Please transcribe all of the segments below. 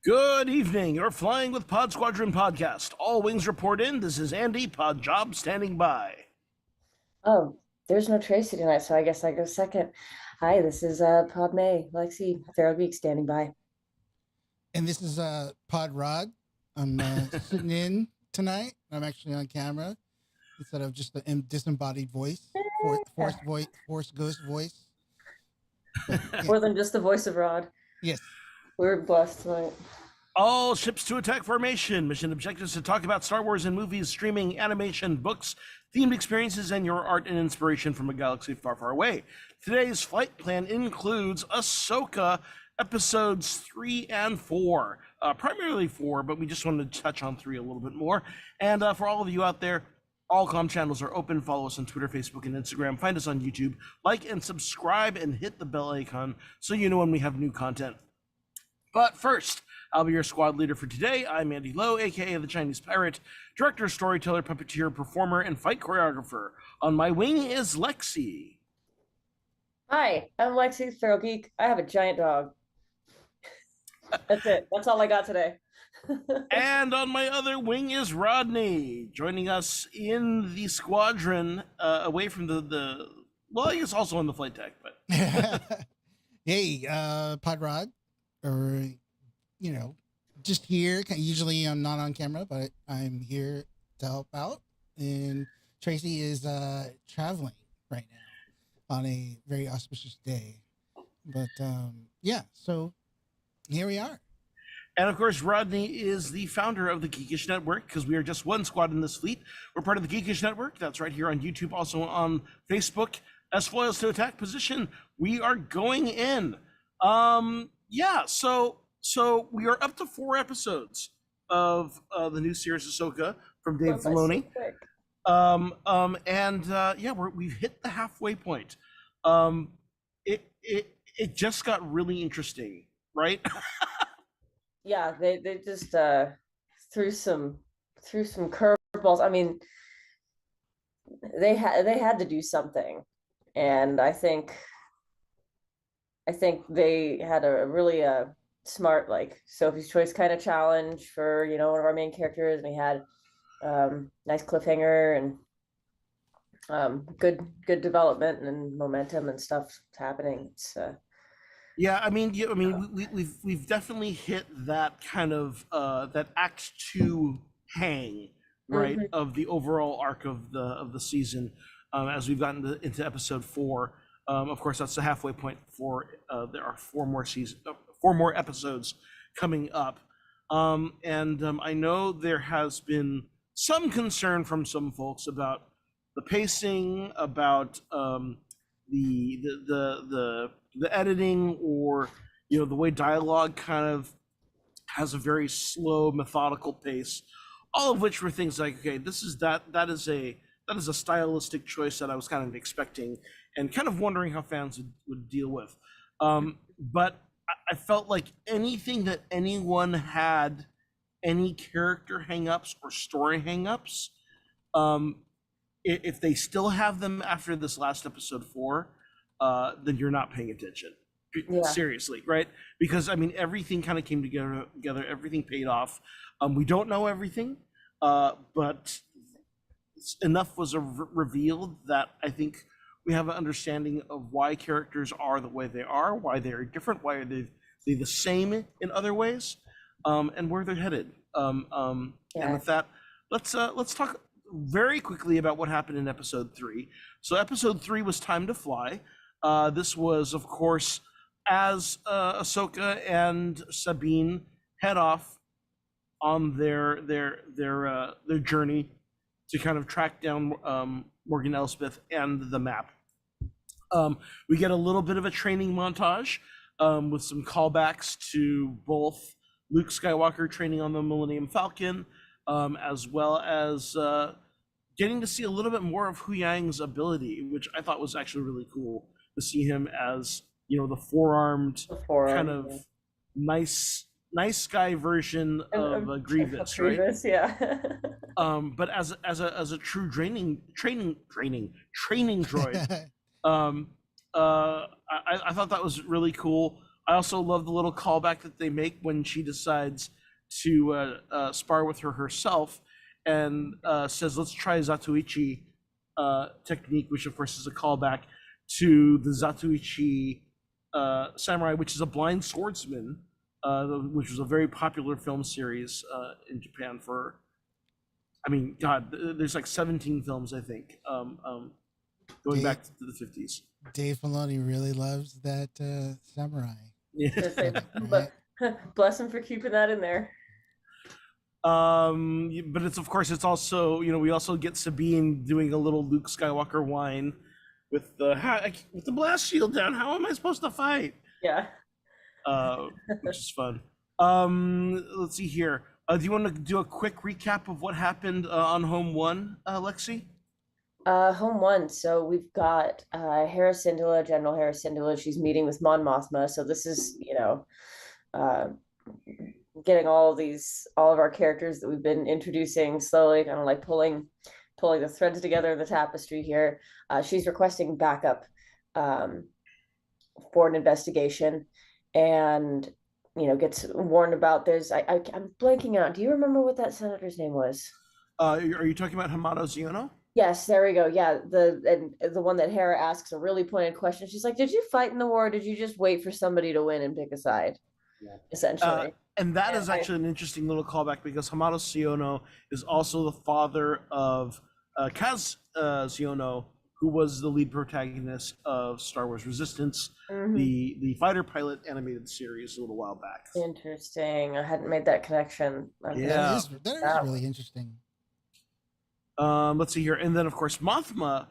Good evening. You're flying with Pod Squadron podcast. All wings report in. This is Andy, Pod Job, standing by. Oh, there's no Tracy tonight, so I guess I go second. Hi, this is Pod May, Lexi, Farrell Beak standing by. And this is Pod Rod. I'm sitting in tonight. I'm actually on camera instead of just a disembodied voice, forced ghost voice. More than just the voice of Rod. Yes. We're blessed tonight. All ships to attack formation. Mission objectives to talk about Star Wars and movies, streaming, animation, books, themed experiences, and your art and inspiration from a galaxy far, far away. Today's flight plan includes Ahsoka episodes 3 and 4. Primarily 4, but we just wanted to touch on 3 a little bit more. And for all of you out there, all comm channels are open. Follow us on Twitter, Facebook, and Instagram. Find us on YouTube. Like and subscribe and hit the bell icon so you know when we have new content. But first, I'll be your squad leader for today. I'm Andy Lowe, aka the Chinese Pirate, director, storyteller, puppeteer, performer, and fight choreographer. On my wing is Lexi. Hi, I'm Lexi, Feral Geek. I have a giant dog. That's it. That's all I got today. And on my other wing is Rodney, joining us in the squadron, away from the well, I guess also on the flight deck, but Hey, Pod Rod, or just here. Usually I'm not on camera, but I'm here to help out. And Tracy is traveling right now on a very auspicious day. But yeah, so here we are. And of course, Rodney is the founder of the Geekish Network, because we are just one squad in this fleet. We're part of the Geekish Network. That's right here on YouTube, also on Facebook. As foils to attack position, we are going in. Yeah, so we are up to 4 episodes of the new series Ahsoka from Dave Filoni. Yeah, we've hit the halfway point. It just got really interesting, right? Yeah, they just threw some curveballs. I mean, they had to do something, and I think they had a really smart, like, Sophie's Choice kind of challenge for one of our main characters, and we had nice cliffhanger and good development and momentum and stuff happening. It's Yeah, I mean, we've definitely hit that kind of that Act 2 hang, right, of the overall arc of the season, as we've gotten into episode 4. Of course, that's the halfway point for there are 4 more episodes coming up, and I know there has been some concern from some folks about the pacing, about the editing, or the way dialogue kind of has a very slow, methodical pace. All of which were things like, okay, that is a stylistic choice that I was kind of expecting and kind of wondering how fans would deal with. But I felt like anything that anyone had any character hangups or story hangups, if they still have them after this last episode 4, then you're not paying attention. Yeah. Seriously, right? Because I mean, everything kind of came together. Everything paid off. We don't know everything, but enough was revealed that I think we have an understanding of why characters are the way they are, why they are different, why are they the same in other ways, and where they're headed. And with that, let's talk very quickly about what happened in episode 3. So episode 3 was Time to Fly. This was, of course, as Ahsoka and Sabine head off on their journey to kind of track down Morgan Elsbeth and the map. We get a little bit of a training montage with some callbacks to both Luke Skywalker training on the Millennium Falcon, as well as getting to see a little bit more of Hu Yang's ability, which I thought was actually really cool to see him as, the four-armed kind of nice guy version of a Grievous, right? Grievous, yeah. But as a true training droid, I thought that was really cool. I also love the little callback that they make when she decides to spar with her herself and says, "Let's try Zatoichi technique," which of course is a callback to the Zatoichi samurai, which is a blind swordsman, which was a very popular film series in Japan for, I mean, God, there's like 17 films, I think. going Dave- back to the 50s. Dave Filoni really loves that samurai. Yeah. Just say, Right? bless him for keeping that in there. But it's of course it's also, we also get Sabine doing a little Luke Skywalker whine with the blast shield down. How am I supposed to fight? Yeah. Which is fun. Let's see here. Do you want to do a quick recap of what happened on Home One, Lexi? Home one. So we've got Hera Syndulla, General Hera Syndulla. She's meeting with Mon Mothma. So this is, uh, getting all of our characters that we've been introducing slowly, kind of like pulling the threads together in the tapestry here. She's requesting backup for an investigation, and gets warned about this. I'm blanking out. Do you remember what that senator's name was? Are you talking about Hamato Ziono? Yes, there we go. Yeah, the one that Hera asks a really pointed question. She's like, "Did you fight in the war? Or did you just wait for somebody to win and pick a side?" Yeah. Essentially. And that is actually an interesting little callback because Hamato Ziono is also the father of Kaz Ziono, who was the lead protagonist of Star Wars Resistance, Mhm. the fighter pilot animated series a little while back. Interesting. I hadn't made that connection. Yeah. That is really interesting. Let's see here, and then of course Mothma.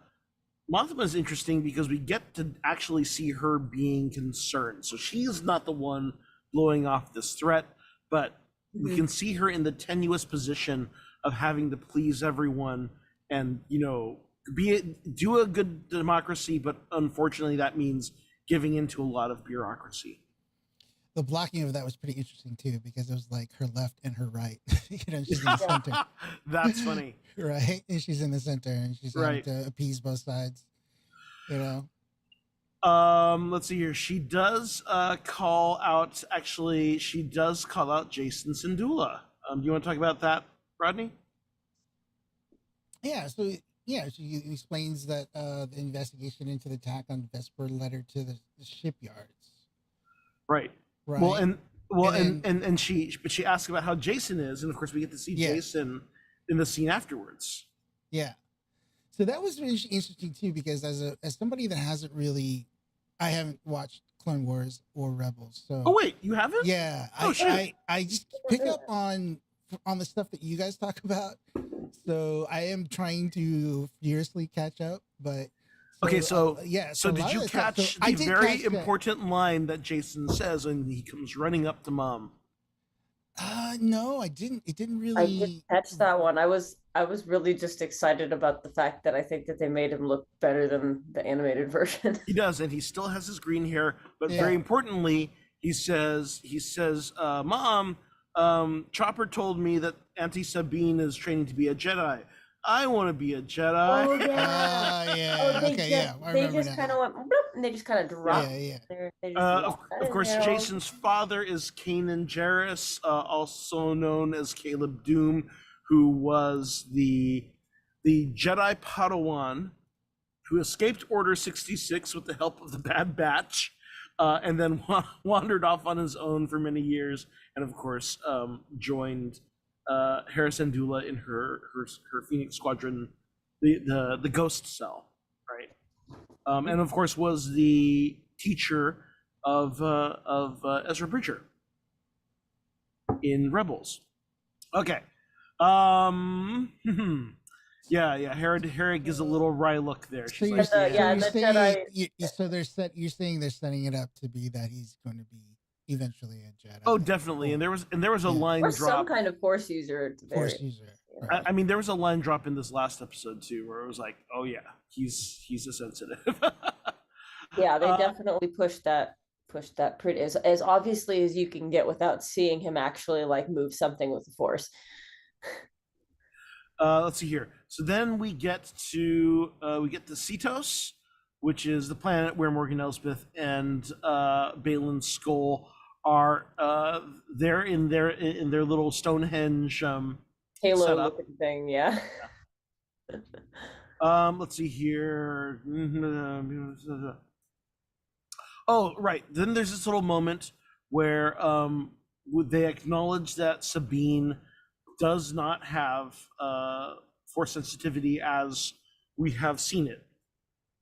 Mothma is interesting because we get to actually see her being concerned. So she is not the one blowing off this threat, but we can see her in the tenuous position of having to please everyone and do a good democracy, but unfortunately that means giving into a lot of bureaucracy. The blocking of that was pretty interesting too, because it was like her left and her right. She's in the center. That's funny. Right? And she's in the center and she's having to appease both sides. Let's see here. She does call out Jason Syndulla. Do you want to talk about that, Rodney? Yeah, so she explains that the investigation into the attack on Vesper led her to the shipyards. Right. Right. And she asks about how Jason is, and of course we get to see Jason in the scene afterwards. Yeah. So that was really interesting too, because as somebody that I haven't watched Clone Wars or Rebels. So. Oh wait, you haven't? Yeah. I just pick up on the stuff that you guys talk about. So I am trying to furiously catch up, but. So did you catch the very important line that Jason says when he comes running up to Mom? No, I didn't. It didn't really. I didn't catch that one. I was really just excited about the fact that I think that they made him look better than the animated version. He does, and he still has his green hair. But very importantly, he says, "Mom, Chopper told me that Auntie Sabine is training to be a Jedi. I want to be a Jedi." Oh yeah. They just kind of went bloop, and they just kind of dropped. Of course, Jason's father is Kanan Jarrus, also known as Caleb Doom, who was the Jedi Padawan who escaped Order 66 with the help of the Bad Batch, and then wandered off on his own for many years, and of course joined Hera Syndulla in her Phoenix Squadron, the Ghost Cell, right? And of course was the teacher of Ezra Bridger in Rebels. Okay. Hera gives a little wry look there. She's So you're saying they're setting it up to be that he's going to be eventually a Jedi. Oh, definitely. And there was a line or drop. some kind of Force user. Force user. Right. I mean, there was a line drop in this last episode too, where it was like, "Oh yeah, he's a sensitive." Yeah, they definitely pushed that pretty as obviously as you can get without seeing him actually like move something with the Force. Let's see here. So then we get to Cetos, which is the planet where Morgan Elsbeth and Baylan Skoll are. They're in their little Stonehenge Halo looking thing, yeah. Let's see here. Oh, right. Then there's this little moment where they acknowledge that Sabine does not have force sensitivity as we have seen it.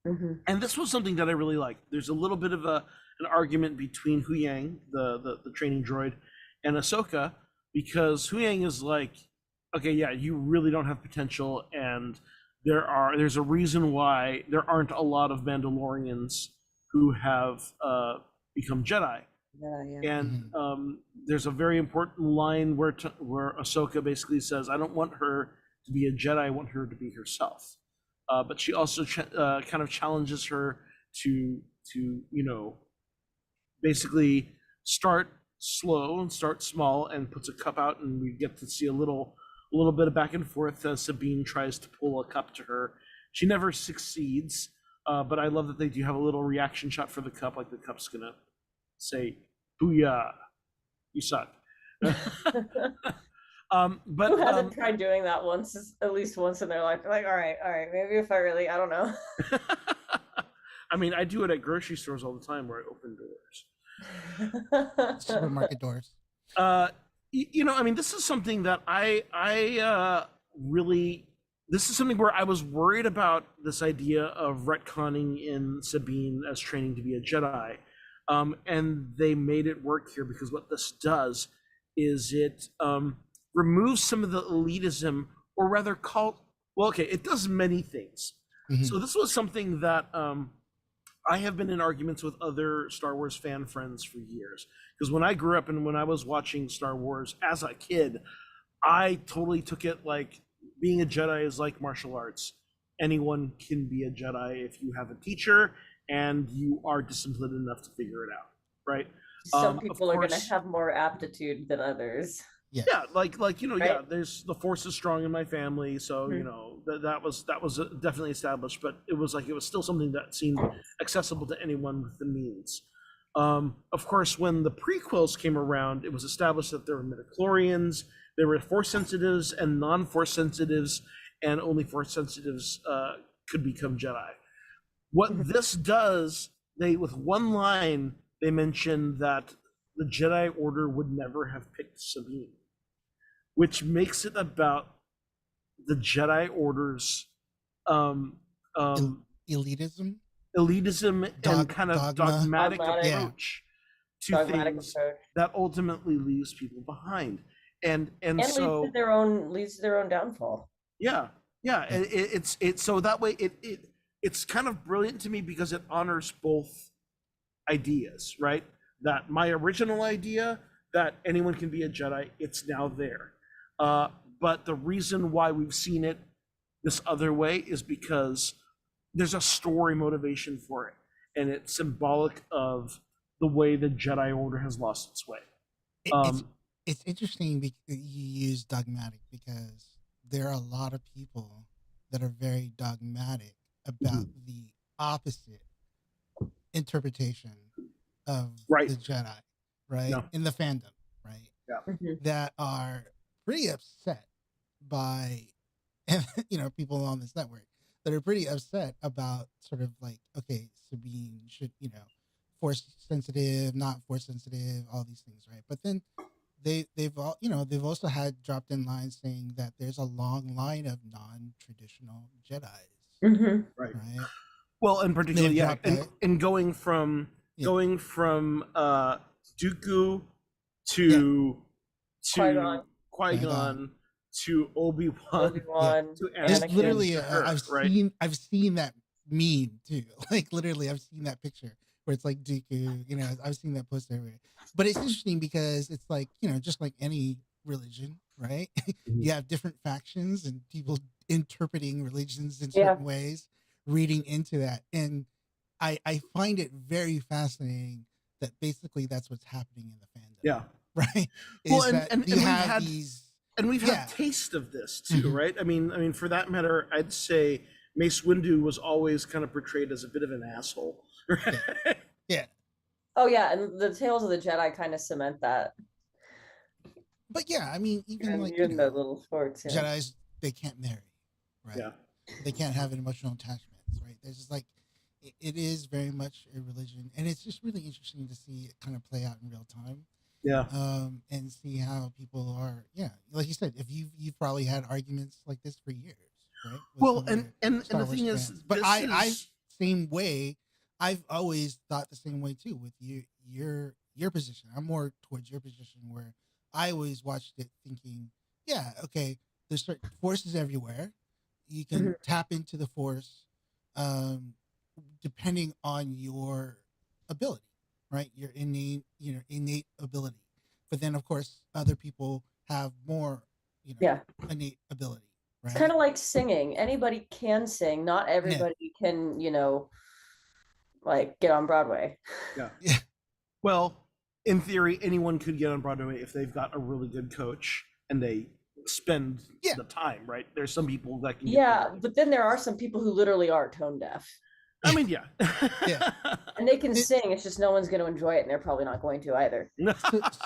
And this was something that I really liked. There's a little bit of an argument between Hu Yang, the training droid, and Ahsoka, because Hu Yang is like, okay, yeah, you really don't have potential, and there's a reason why there aren't a lot of Mandalorians who have become Jedi. Yeah. And there's a very important line where Ahsoka basically says, "I don't want her to be a Jedi. I want her to be herself." But she also kind of challenges her to basically start slow and start small, and puts a cup out, and we get to see a little bit of back and forth as Sabine tries to pull a cup to her. She never succeeds, but I love that they do have a little reaction shot for the cup, like the cup's gonna say, "Booyah, you suck." But Who hasn't tried doing that at least once in their life? They're like, all right, maybe if I don't know. I mean, I do it at grocery stores all the time where I open doors. Supermarket doors. I mean, this is something that I really, this is something where I was worried about this idea of retconning in Sabine as training to be a Jedi. And they made it work here, because what this does is it removes some of the elitism, or rather it does many things. So this was something that I have been in arguments with other Star Wars fan friends for years, because when I grew up and when I was watching Star Wars as a kid, I totally took it like being a Jedi is like martial arts. Anyone can be a Jedi if you have a teacher and you are disciplined enough to figure it out, right? Some people are going to have more aptitude than others. Yeah, like right? Yeah, there's the Force is strong in my family, so that was definitely established, but it was still something that seemed accessible to anyone with the means. Of course, when the prequels came around, it was established that there were midichlorians, there were Force sensitives and non-Force sensitives, and only Force sensitives could become Jedi. What this does, with one line, they mentioned that the Jedi Order would never have picked Sabine, which makes it about the Jedi Order's elitism, and kind of dogmatic approach to things that ultimately leaves people behind, and so leads to their own downfall. Yeah. It's so that way it's kind of brilliant to me, because it honors both ideas, right? That my original idea that anyone can be a Jedi, it's now there. But the reason why we've seen it this other way is because there's a story motivation for it, and it's symbolic of the way the Jedi Order has lost its way. It's interesting you use dogmatic, because there are a lot of people that are very dogmatic about the opposite interpretation of the Jedi, right? Yeah. In the fandom, right? Yeah. That are pretty upset by, and people on this network that are pretty upset about sort of like, okay, Sabine should, Force sensitive, not Force sensitive, all these things, right? But then they've also had dropped in lines saying that there's a long line of non-traditional Jedis, Right. right? Well, and particularly, and going from Dooku to Qui-Gon to Obi-Wan to Anakin. Literally, her, I've seen that meme too. Like literally, I've seen that picture where it's like Dooku. I've seen that post everywhere. But it's interesting because it's like, just like any religion, right? You have different factions and people interpreting religions in certain ways, reading into that. And I find it very fascinating that basically that's what's happening in the fandom. Yeah. Right. Well, and we've had taste of this too, right? I mean, for that matter, I'd say Mace Windu was always kind of portrayed as a bit of an asshole. Right? Yeah. Oh yeah, and the Tales of the Jedi kind of cement that. But yeah, I mean, even like the little sports, Jedis, they can't marry, right? Yeah. They can't have emotional attachments, right? There's just like, it is very much a religion, and it's just really interesting to see it kind of play out in real time. Yeah. And see how people are. Yeah, like you said, if you've probably had arguments like this for years, right? Well, and the thing is, but I same way. I've always thought the same way too with your position. I'm more towards your position where I always watched it thinking, yeah, okay, there's certain forces everywhere. You can Mhm. tap into the force um, depending on your ability, right? Your innate ability. But then, of course, other people have more, Yeah. innate ability, It's kind right? of like singing. Anybody can sing. Not Yeah, everybody can, like get on Broadway. Yeah. yeah, Well, in theory, anyone could get on Broadway if they've got a really good coach and they spend yeah, the time, right? There's some people that can get Yeah, there. but then there are some people who literally are tone deaf I mean, yeah. yeah. and they can It, sing. It's just no one's going to enjoy it, and they're probably not going to either.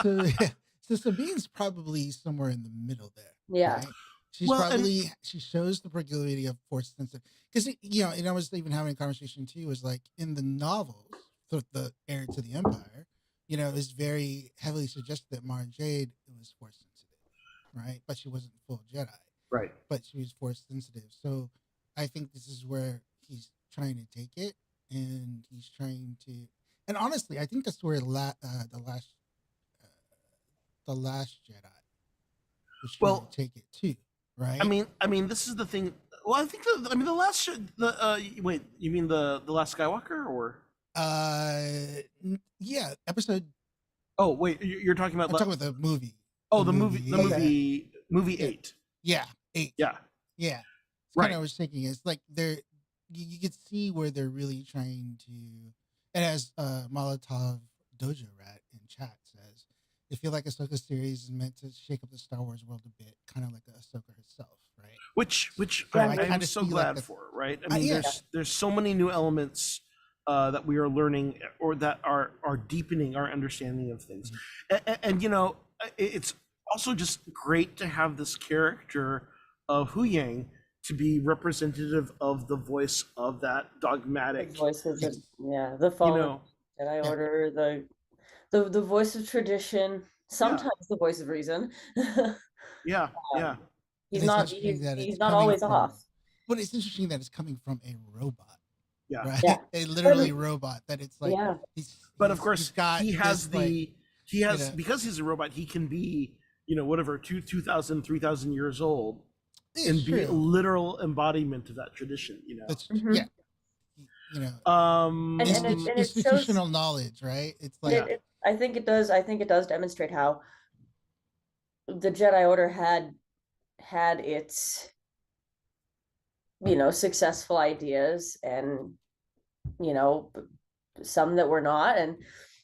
so yeah. So Sabine's probably somewhere in the middle there, Yeah. right? She's Well, and probably she shows the proclivity of force sensitive because and I was even having a conversation too. Is like in the novels, the heir to the empire, is very heavily suggested that Mara Jade was force sensitive, right? But she wasn't full Jedi, right. but she was force sensitive. So I think this is where he's trying to take it, and he's trying to. And honestly, I think that's where uh, the last Jedi was trying Well, to take it too, right? I mean, this is the thing. Well, I think the last wait, you mean the last Skywalker or? Yeah, episode. Oh, wait, you're talking I'm about talking about the movie. oh, the Okay. movie Yeah, 8. yeah, 8. Yeah. Yeah, it's kind Right. of what I was thinking. It's like you could see where they're really trying to, and as Molotov Dojo Rat in chat says, they feel like Ahsoka series is meant to shake up the Star Wars world a bit, kind of like Ahsoka herself, right? Which So I I'm kind of so feel like glad that's for, right? I mean, yeah, there's so many new elements that we are learning or that are deepening our understanding of things, and it's also just great to have this character of Hu Yang to be representative of the voice of that The dogmatic, voices of yes, the you fallen know, Jedi yeah. Order, the voice of tradition, yeah, sometimes the voice of reason. yeah, yeah, And he's it's not interesting that it's he's not coming always from, off. but it's interesting that it's coming from a robot, yeah. Yeah. right? A But I literally mean, robot. That it's like yeah. But of he's course, got he this has like he you has know because he's a robot, he can be whatever 2,000 3,000 years old it's and be a true. literal embodiment of that tradition. That's Mhm. yeah, And and it and it shows institutional knowledge, right? It's and like I think it does demonstrate how the Jedi Order had its successful ideas and you know some that were not, and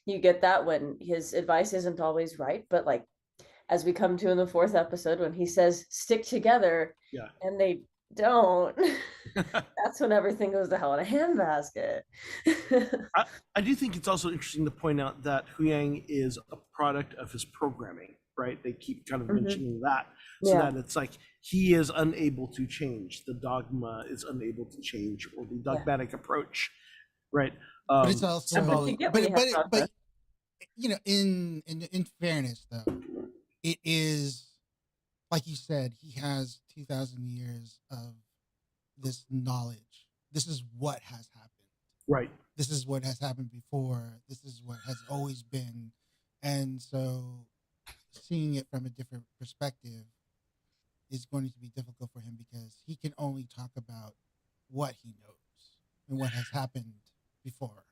you get that when his advice isn't always right, but like as we come to in the fourth episode when he says stick together Yeah. and they don't, that's when everything goes to hell in a handbasket. I do think it's also interesting to point out that Hu Yang is a product of his programming, right? They keep kind of Mhm. mentioning that, so Yeah. that it's like he is unable to change. The dogma is unable to change, or the dogmatic approach, right? but it's That's also what you get when you have but dogma. in fairness though, it is like you said, he has 2,000 years of this knowledge. This is what has happened. Right. This is what has happened before. This is what has always been. And so seeing it from a different perspective is going to be difficult for him because he can only talk about what he knows and what has happened before.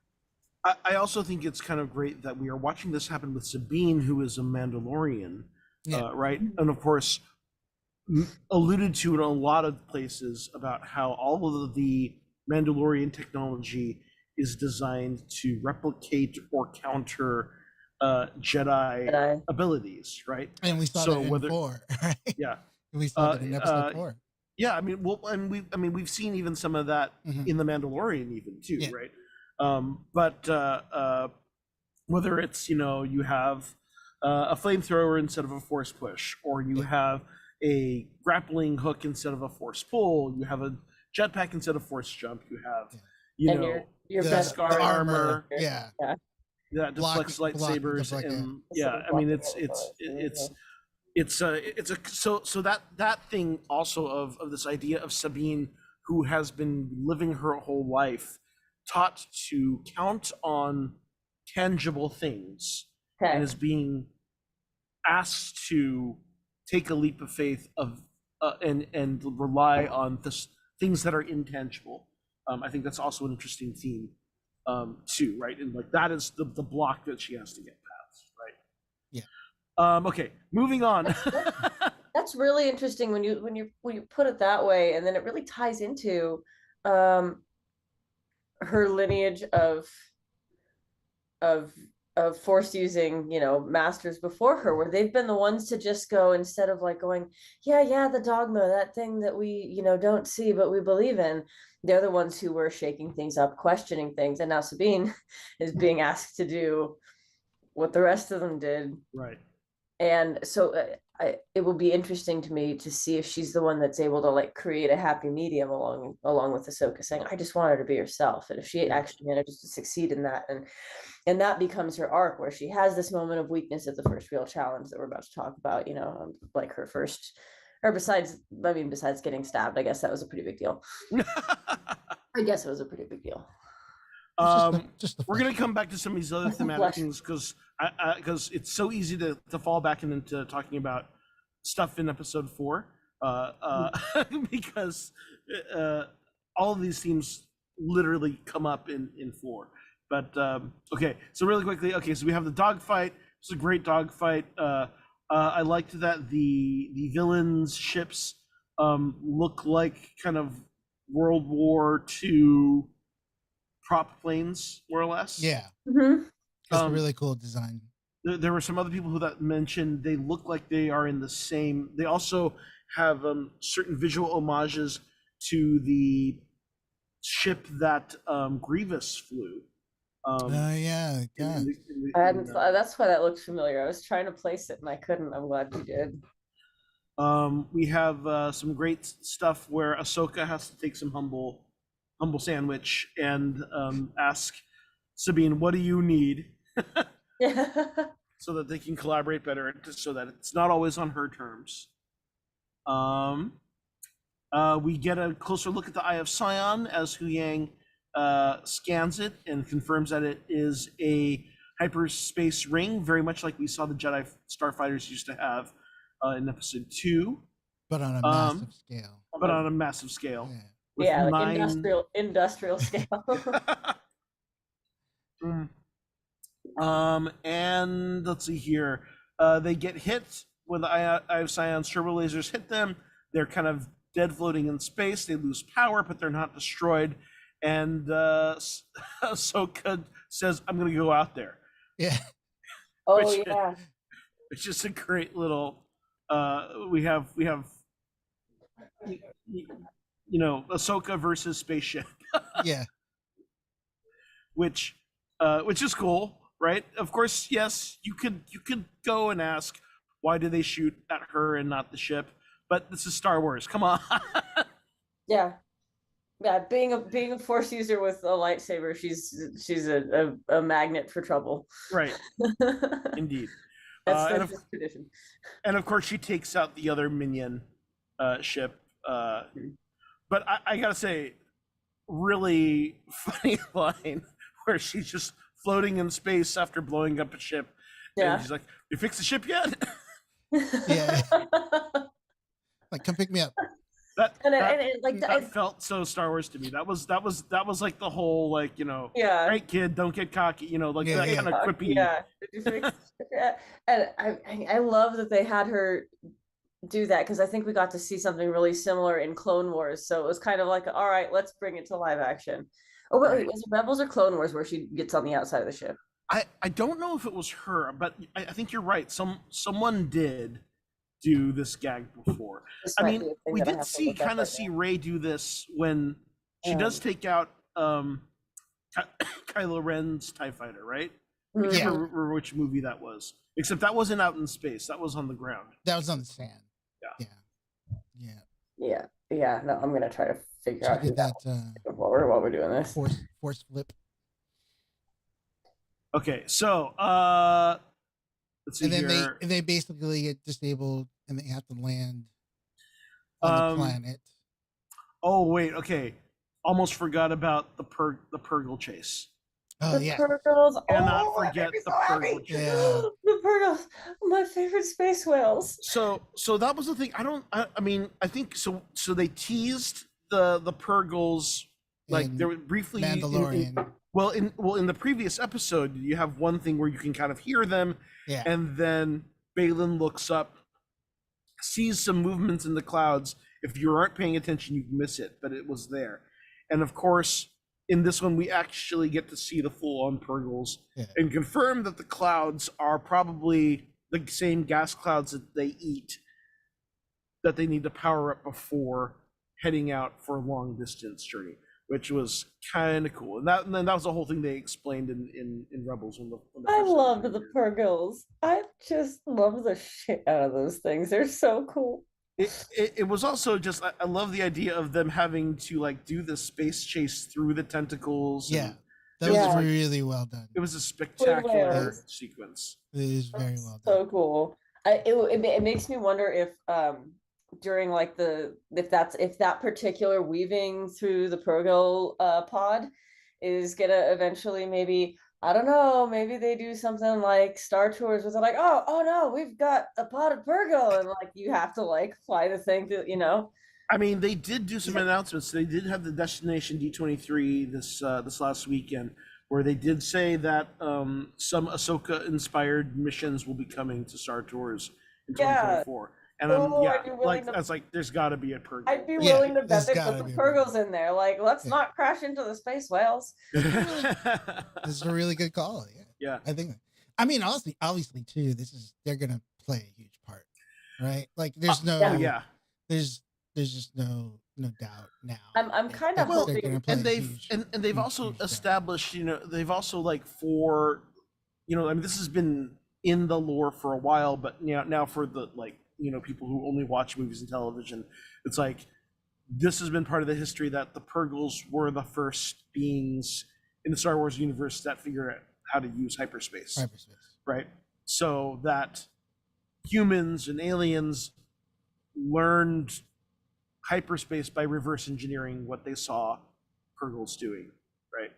I also think it's kind of great that we are watching this happen with Sabine, who is a Mandalorian, Yeah. right? And of course, alluded to in a lot of places about how all of the Mandalorian technology is designed to replicate or counter Jedi Jedi. abilities, right? And we saw So that in whether 4, right? yeah, We saw that in episode 4. yeah, I mean, well, and we've seen even some of that Mhm. in the Mandalorian, even too, Yeah. right? But whether it's you have a flamethrower instead of a force push, or you Yeah. have a grappling hook instead of a force pull, you have a jetpack instead of force jump, you have Yeah. And your The, best Beskar the armor yeah. that deflects lightsabers, deflect, yeah. and yeah, I mean it's a so that thing also of this idea of Sabine, who has been living her whole life taught to count on tangible things and Okay. is being asked to take a leap of faith and rely on things that are intangible. I think that's also an interesting theme too, right? And like that is the block that she has to get past, right? Yeah. Okay, moving on. That's really interesting when you put it that way, and then it really ties into um her lineage of of force using, masters before her, where they've been the ones to just go, instead of like going, yeah, the dogma, that thing that we, don't see but we believe in. They're the ones who were shaking things up, questioning things, and now Sabine is being asked to do what the rest of them did. Right. And so it will be interesting to me to see if she's the one that's able to like create a happy medium along with Ahsoka, saying, I just want her to be herself. And if she actually manages to succeed in that, and that becomes her arc, where she has this moment of weakness at the first real challenge that we're about to talk about, like her first, or besides getting stabbed, I guess that was a pretty big deal. I guess it was a pretty big deal. We're gonna come back to some of these other thematic things because it's so easy to fall back into talking about stuff in episode 4 because all of these themes literally come up in 4. But okay, so really quickly, so we have the dogfight. It's a great dogfight. I liked that the villains' ships look like kind of World War II prop planes, more or less. Yeah. Mm-hmm. That's a really cool design. There were some other people who that mentioned they look like they are in the same. They also have certain visual homages to the ship that Grievous flew. Yeah. That's why that looked familiar. I was trying to place it and I couldn't. I'm glad you did. We have some great stuff where Ahsoka has to take some humble sandwich and ask Sabine, what do you need? So that they can collaborate better, so that it's not always on her terms. We get a closer look at the Eye of Sion as Hu Yang scans it and confirms that it is a hyperspace ring, very much like we saw the Jedi starfighters used to have in episode 2. But on a massive scale. But on a massive scale. Yeah, like industrial scale. And let's see here. They get hit when the Eye of Sion's turbo lasers hit them. They're kind of dead floating in space. They lose power, but they're not destroyed. And Ahsoka says, I'm going to go out there. Yeah. Yeah. It's just a great little, we have, Ahsoka versus spaceship. Yeah. Which is cool, right? Of course, yes, you could go and ask, why do they shoot at her and not the ship? But this is Star Wars. Come on. Yeah. Being a force user with a lightsaber, she's a magnet for trouble. Right. Indeed. That's tradition. And of course, she takes out the other minion ship. But I gotta say, really funny line where she's just floating in space after blowing up a ship. Yeah. And she's like, "You fixed the ship yet?" Yeah. Like, come pick me up. That felt so Star Wars to me. That was like the whole right kid, don't get cocky, that kind of quippy. Yeah. And I love that they had her do that, because I think we got to see something really similar in Clone Wars. So it was kind of like, all right, let's bring it to live action. Oh wait, was it Rebels or Clone Wars where she gets on the outside of the ship? I don't know if it was her, but I think you're right. Someone did do this gag before. I mean, we did see Rey do this when she does take out Kylo Ren's TIE fighter, right? I can't remember which movie that was. Except that wasn't out in space. That was on the ground. That was on the sand. Yeah. No, I'm gonna try to figure out who that while we're doing this. Force flip. Okay, so let's see and then here. they basically get disabled and they have to land on the planet. Oh wait, okay. almost forgot about the Purgle chase. Oh The yeah. Purgles. Cannot Oh, that forget made me the so happy. Purgle chase. Yeah. The Purgles, my favorite space whales. So that was the thing. I mean, I think so. So they teased the Purgles, like And there were briefly Mandalorian. in the previous episode, you have one thing where you can kind of hear them, Yeah. and then Balin looks up, sees some movements in the clouds. If you aren't paying attention, you miss it, but it was there. And of course, in this one, we actually get to see the full-on Purgles Yeah. and confirm that the clouds are probably the same gas clouds that they eat, that they need to power up before heading out for a long distance journey, which was kind of cool. And then that was the whole thing they explained in Rebels when the I first loved episode the appeared. Purgles. I just love the shit out of those things. They're so cool. It was also just I love the idea of them having to like do the space chase through the tentacles. Yeah. And That Yeah. was really well done. it was a spectacular whales. sequence. It is very well done. So cool. It makes me wonder if during like if that particular weaving through the Purgle pod is gonna eventually maybe, I don't know, maybe they do something like Star Tours where they're like, oh no, we've got a pod of Purgle, and like you have to like fly the thing to, you know. I mean, they did do some announcements. They did have the Destination D23 this last weekend, where they did say that some Ahsoka inspired missions will be coming to Star Tours in Yeah. 2024. And Oh, yeah, I'd be willing like to- I was like, there's got to be a Purgle. I'd be Yeah, willing to bet there's they put gotta the be a Purgles in there. Like, let's Yeah. not crash into the space whales. This is a really good call. Yeah. Yeah. I think. I mean, obviously too. They're gonna play a huge part, right? Like, there's no. Yeah. There's just no doubt now. I'm kind of that they're hoping- gonna play And a they've huge- and they've huge, also huge part. established, they've also like for, I mean, this has been in the lore for a while, but now for the people who only watch movies and television, it's like this has been part of the history that the Purgles were the first beings in the Star Wars universe that figured out how to use hyperspace, right? So that humans and aliens learned hyperspace by reverse engineering what they saw Purgles doing, right?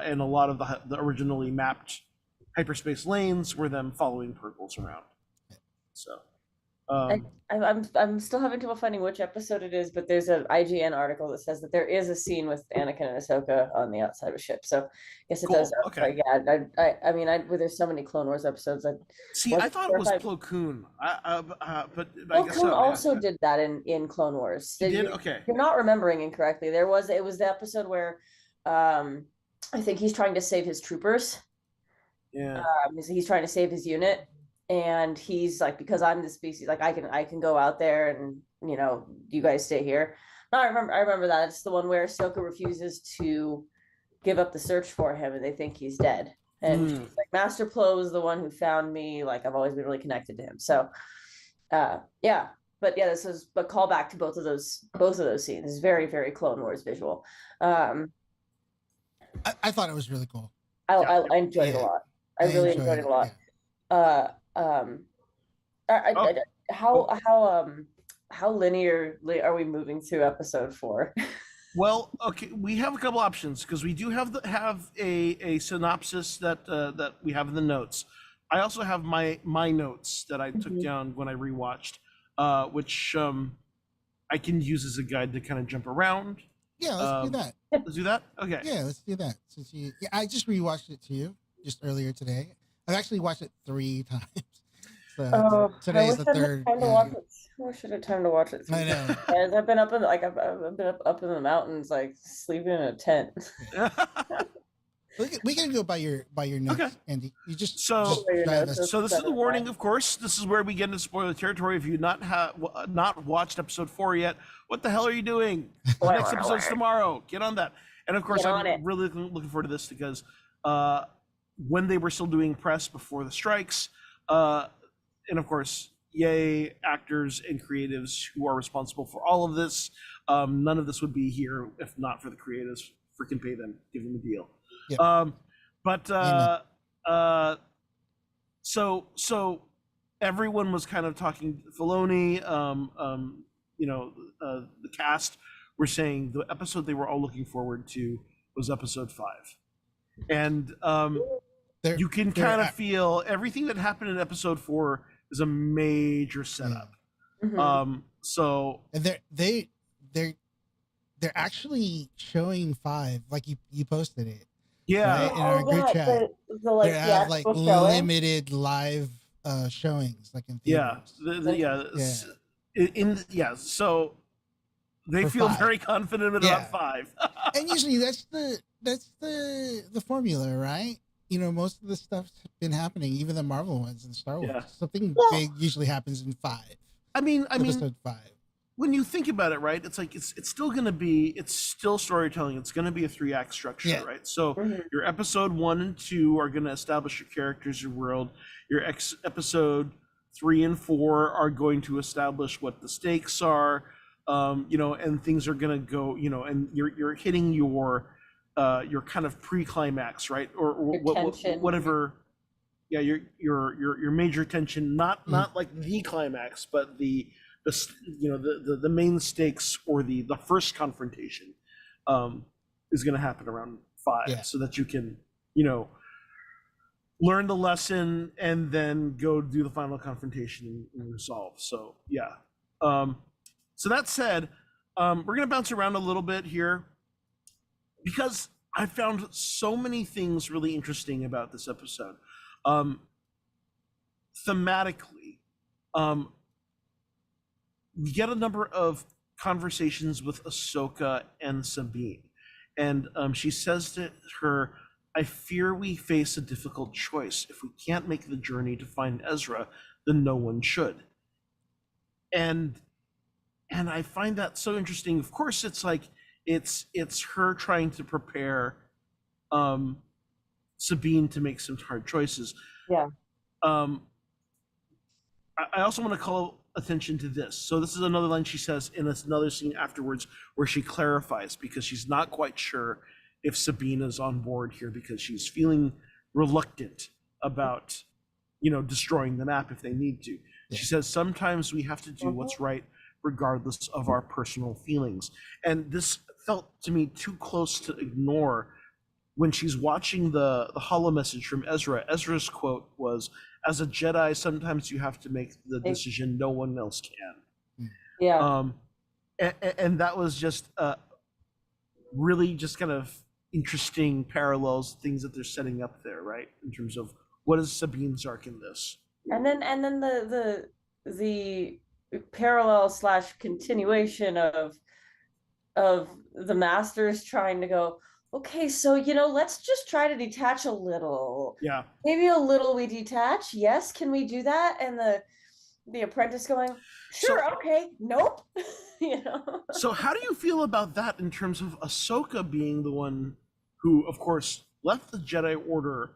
And a lot of the originally mapped hyperspace lanes were them following Purgles around. So, I'm still having trouble finding which episode it is, but there's an IGN article that says that there is a scene with Anakin and Ahsoka on the outside of a ship. So I guess it Cool, does. okay. Yeah, I mean, there's so many Clone Wars episodes. see, I thought it was Plo Koon, but I guess Plo Koon so. Yeah. also did that in Clone Wars. He did? You- Okay. You're not remembering incorrectly. It was the episode where I think he's trying to save his troopers. Yeah. He's trying to save his unit, and he's like, because I'm the species, like I can go out there, and you guys stay here. No, I remember that. It's the one where Ahsoka refuses to give up the search for him, and they think he's dead. And she's like, Master Plo is the one who found me. Like, I've always been really connected to him. So, yeah. But yeah, this is a callback to both of those scenes. Very, very Clone Wars visual. I thought it was really cool. I enjoyed it a lot. I really enjoyed it a lot. How linearly are we moving through episode 4? Well, okay, we have a couple options because we do have a synopsis that we have in the notes. I also have my notes that I took down when I rewatched, which I can use as a guide to kind of jump around. Yeah, let's do that. Let's do that. Okay. Yeah, let's do that. I just rewatched it too just earlier today. I've actually watched it 3 times. So today's the third. I wish I had time to watch it. I know. Guys, I've been up in up in the mountains, like sleeping in a tent. We can go by your notes, Okay. Andy. You just So drive us. So this is the warning, of course. This is where we get into spoiler territory. If you've not watched episode 4 yet, what the hell are you doing? The next episode's tomorrow. Get on that. And of course, I'm really looking forward to this because when they were still doing press before the strikes, and of course, yay, actors and creatives who are responsible for all of this. None of this would be here if not for the creatives. Freaking pay them, give them a deal. Yeah. So everyone was kind of talking Filoni, the cast were saying the episode they were all looking forward to was episode 5. And They're- you can they're kind of ac- feel everything that happened in episode 4 is a major setup. Mhm. So and they're actually showing 5, like you posted it. yeah, Right? In our group chat. The like They have like theatrical showing. limited live showings, like in yeah, theaters. So they For feel 5. very confident Yeah. about 5. And usually that's the formula, right? You know, most of the stuff's been happening, even the Marvel ones and Star Wars. Yeah. Something Well, big usually happens in 5. I mean, Episode 5. when you think about it, right? It's like it's still storytelling. It's going to be a 3-act structure, Yeah. right? So Mhm. your episode 1 and 2 are going to establish your characters, your world. Your episode 3 and 4 are going to establish what the stakes are, and things are going to go, and you're hitting your kind of pre-climax, right? Or Your tension. whatever. Yeah, your major tension, not like the climax, but the main stakes, or the first confrontation is going to happen around 5. Yeah. So that you can learn the lesson and then go do the final confrontation and resolve. So yeah. So that said, we're going to bounce around a little bit here because I found so many things really interesting about this episode. Thematically, we get a number of conversations with Ahsoka and Sabine, and she says to her, "I fear we face a difficult choice. If we can't make the journey to find Ezra, then no one should." And I find that so interesting. Of course, it's like it's her trying to prepare Sabine to make some hard choices. Yeah. I also want to call attention to this. So this is another line she says in another scene afterwards, where she clarifies, because she's not quite sure if Sabine is on board here, because she's feeling reluctant about destroying the map if they need to. Yeah. She says, sometimes we have to do what's right regardless of our personal feelings. And this felt to me too close to ignore when she's watching the holo message from Ezra. Ezra's quote was, "As a Jedi, sometimes you have to make the decision no one else can." Yeah. And that was just really just kind of interesting parallels, things that they're setting up there, right? In terms of what is Sabine's arc in this. And then the parallel / continuation of the masters trying to go, okay, so let's just try to detach a little. Yeah. Maybe a little we detach. Yes, can we do that? And the apprentice going, sure, okay, nope. So how do you feel about that in terms of Ahsoka being the one who, of course, left the Jedi Order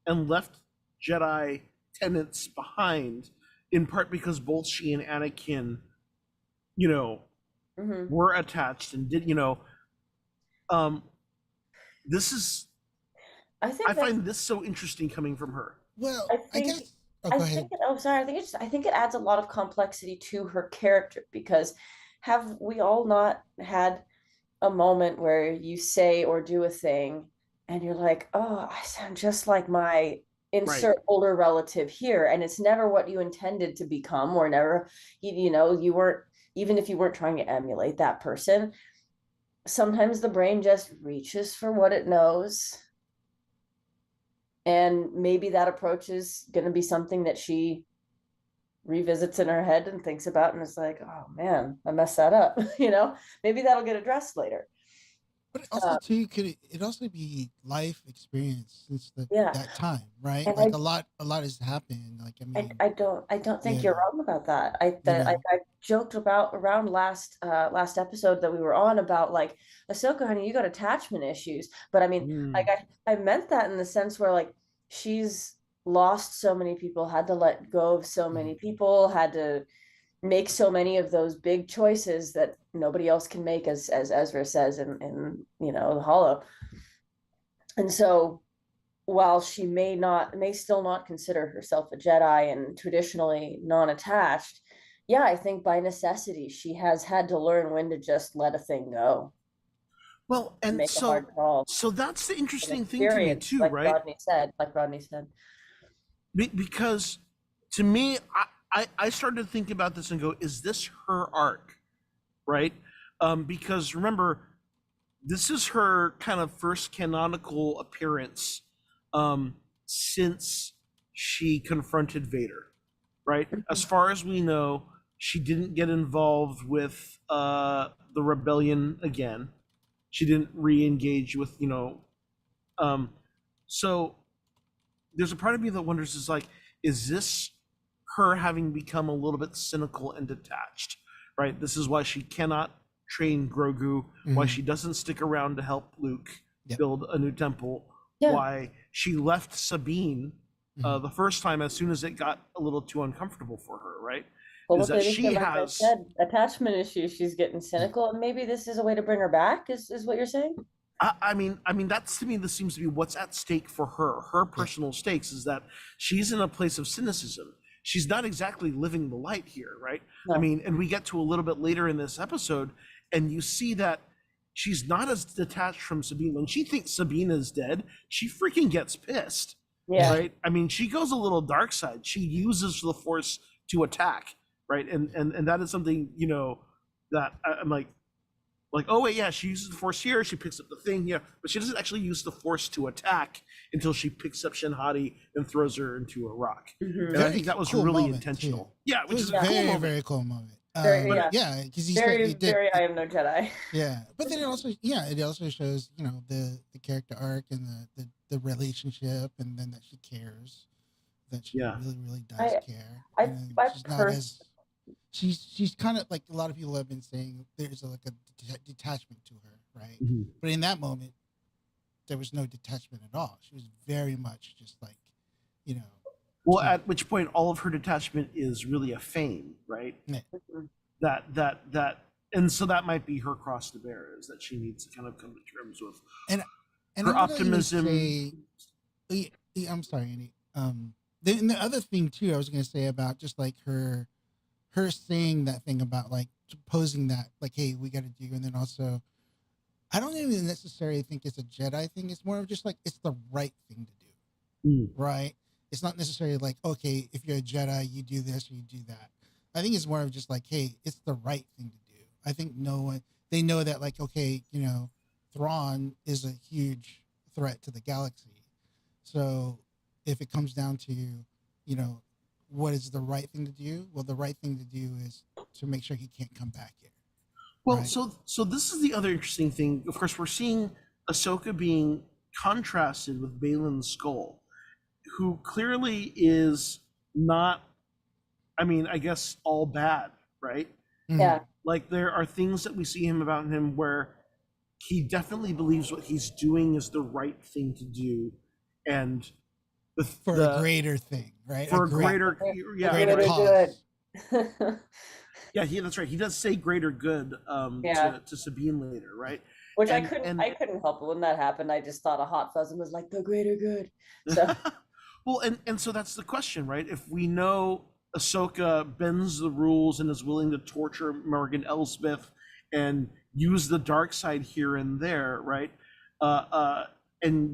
and left Jedi tenets behind, in part because both she and Anakin, were attached and did, this is, I find this so interesting coming from her. Well, I guess. Oh, I go think ahead. I think it adds a lot of complexity to her character, because have we all not had a moment where you say or do a thing and you're like, oh, I sound just like my insert older relative here, and it's never what you intended to become, or never, you weren't, even if you weren't trying to emulate that person. Sometimes the brain just reaches for what it knows, and maybe that approach is going to be something that she revisits in her head and thinks about, and is like, oh man, I messed that up. Maybe that'll get addressed later. But also too, could it also be life experience since that time, right? And like a lot has happened. Like, I mean, I don't think you're wrong about that. I joked about around last episode that we were on about, like, Ahsoka, honey, you got attachment issues. But I mean, like, I meant that in the sense where, like, she's lost so many people, had to let go of so many people, had to make so many of those big choices that nobody else can make, as Ezra says in the holo. And so while she may still not consider herself a Jedi and traditionally non-attached, yeah, I think by necessity, she has had to learn when to just let a thing go Well, and and make a hard call. so that's the An interesting thing to me experience, too, right? Like Rodney said. Because to me, I started to think about this and go, is this her arc, right? Because remember, this is her kind of first canonical appearance since she confronted Vader, right? As far as we know, she didn't get involved with the rebellion again. She didn't re-engage with, um, so there's a part of me that wonders is like, is this her having become a little bit cynical and detached, right? This is why she cannot train Grogu, why she doesn't stick around to help Luke build a new temple, why she left Sabine the first time as soon as it got a little too uncomfortable for her, right? Well, Is look that at it, she like I has said, attachment issues. She's getting cynical, and maybe this is a way to bring her back. Is what you're saying? I mean, that's to me. This seems to be what's at stake for her. Her personal stakes is that she's in a place of cynicism. She's not exactly living the light here, right? No. I mean, and we get to a little bit later in this episode, and you see that she's not as detached from Sabine. When she thinks Sabine is dead, she freaking gets pissed, Yeah. right? I mean, she goes a little dark side. She uses the Force to attack, right? And that is something that I'm like, oh wait, yeah, she uses the Force here. She picks up the thing here, but she doesn't actually use the Force to attack until she picks up Shin Hati and throws her into a rock. And I think that was cool really moment, intentional. too. Yeah, It which was is a a cool very, moment. very cool moment. Very, Yeah, because he very, did. very. I am no Jedi. Yeah, but then it also shows the character arc and the relationship, and then that she cares, that she really, really does care. And she's not as she's kind of like a lot of people have been saying. There's like a detachment to her, right? But in that moment, there was no detachment at all. She was very much just like, Well, at which point all of her detachment is really a feign, right? Yeah. That and so that might be her cross to bear, is that she needs to kind of come to terms with and her I'm gonna optimism. I'm sorry, Andy. The other thing too, I was gonna say about just like her saying that thing about like posing that like, hey, we got to do, and then also, I don't even necessarily think it's a Jedi thing. It's more of just like it's the right thing to do, right? It's not necessarily like, okay, if you're a Jedi, you do this or you do that. I think it's more of just like, hey, it's the right thing to do. I think they know that like, okay, Thrawn is a huge threat to the galaxy. So if it comes down to, what is the right thing to do? Well, the right thing to do is to make sure he can't come back here. Well, right? so this is the other interesting thing. Of course, we're seeing Ahsoka being contrasted with Baylan Skoll, who clearly is not, I mean, I guess all bad, right? Yeah. Like there are things that we see about him where he definitely believes what he's doing is the right thing to do, and for a greater thing, right? For a greater cause. Yeah, that's right. He does say greater good to Sabine later, right? Which I couldn't help it when that happened. I just thought a hot fuzz and was like the greater good. So well, and so that's the question, right? If we know Ahsoka bends the rules and is willing to torture Morgan Elsbeth and use the dark side here and there, right? And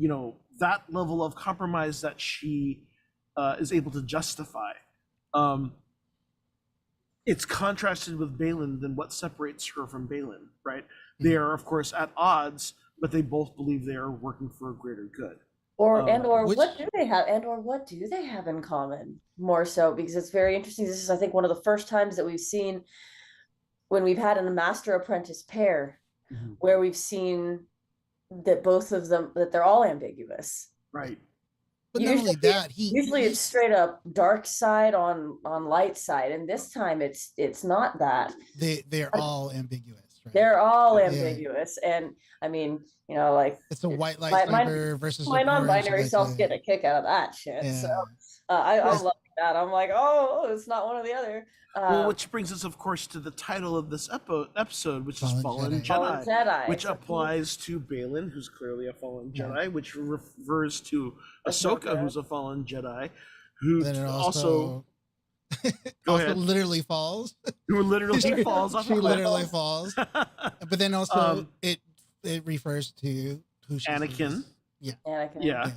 that level of compromise that she is able to justify. It's contrasted with Baylan, then what separates her from Baylan, right? They are, of course, at odds, but they both believe they are working for a greater good. What do they have in common? More so, because it's very interesting. This is, I think, one of the first times that we've seen when we've had a master apprentice pair, where we've seen that both of them, that they're all ambiguous. Right. But not only that, usually it's straight up dark side on light side, and this time it's not that. They're all ambiguous. Right? They're all ambiguous, and I mean, like it's a white lightsaber versus my non-binary self getting a kick out of that shit. Yeah. So I love that. I'm like, oh, it's not one or the other. Well, which brings us, of course, to the title of this episode, which is Fallen Jedi, which applies to Baylan, who's clearly a fallen Jedi, which refers to Ahsoka, who's a fallen Jedi, who also Go also ahead. literally falls. Who literally She- falls off she a cliff. literally falls. But then also, Um, it refers to who she Anakin. sees. Yeah. Anakin. Yeah.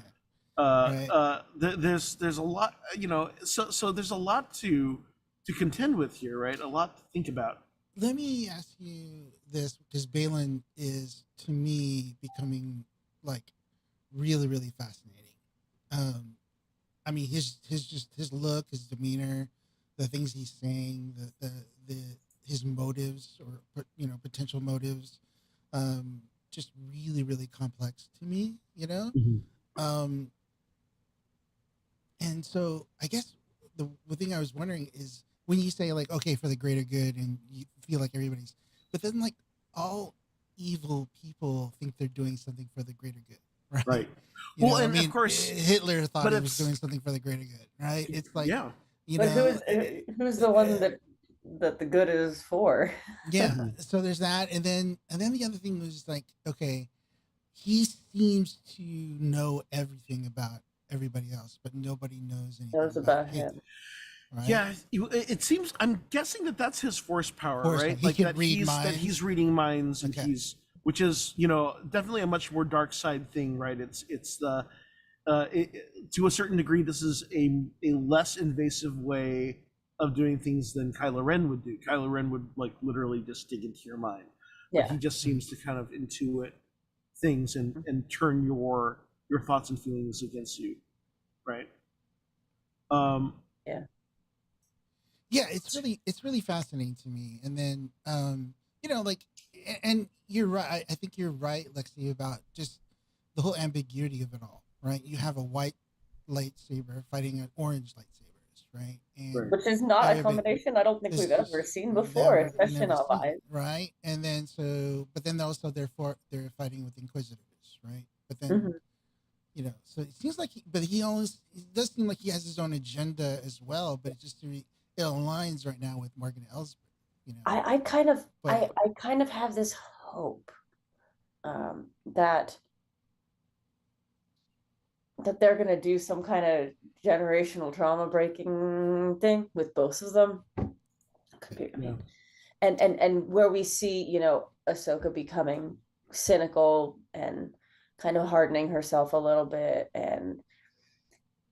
Right. There's a lot, so there's a lot to contend with here, right? A lot to think about. Let me ask you this, because Balin is, to me, becoming like really, really fascinating. I mean, his look, his demeanor, the things he's saying, the his motives, or potential motives, just really, really complex to me. Um, and so I guess the thing I was wondering is, when you say, like, okay, for the greater good, and you feel like everybody's, but then, like, all evil people think they're doing something for the greater good, right? Right. Well, and I mean, of course, Hitler thought but he was it's doing something for the greater good, right? It's like, yeah. But who's the one that the good is for? yeah. So there's that, and then the other thing was, like, okay, he seems to know everything about everybody else, but nobody knows anything Knows about him. Right? Yeah, it seems. I'm guessing that that's his force power, right? He can read that he's reading minds, and Okay. which is definitely a much more dark side thing, right? It's the to a certain degree, this is a less invasive way of doing things than Kylo Ren would do. Kylo Ren would, like, literally just dig into your mind, but Yeah. he just seems to kind of intuit things and turn your thoughts and feelings against you, right? Yeah, it's really fascinating to me. And then like, and you're right. I think you're right, Lexi, about just the whole ambiguity of it all, right? You have a white lightsaber fighting an orange lightsabers, right? And Right. Which is not a everybody- combination I don't think It's we've just ever seen before, especially in never our seen, lives. right? And then but then also they're fighting with Inquisitors, right? But then Mhm. so it seems like, it does seem like he has his own agenda as well, but it aligns right now with Morgan Elsbeth, I kind of But- I kind of have this hope that they're gonna do some kind of generational trauma breaking thing with both of them. Yeah. And where we see, Ahsoka becoming cynical and kind of hardening herself a little bit and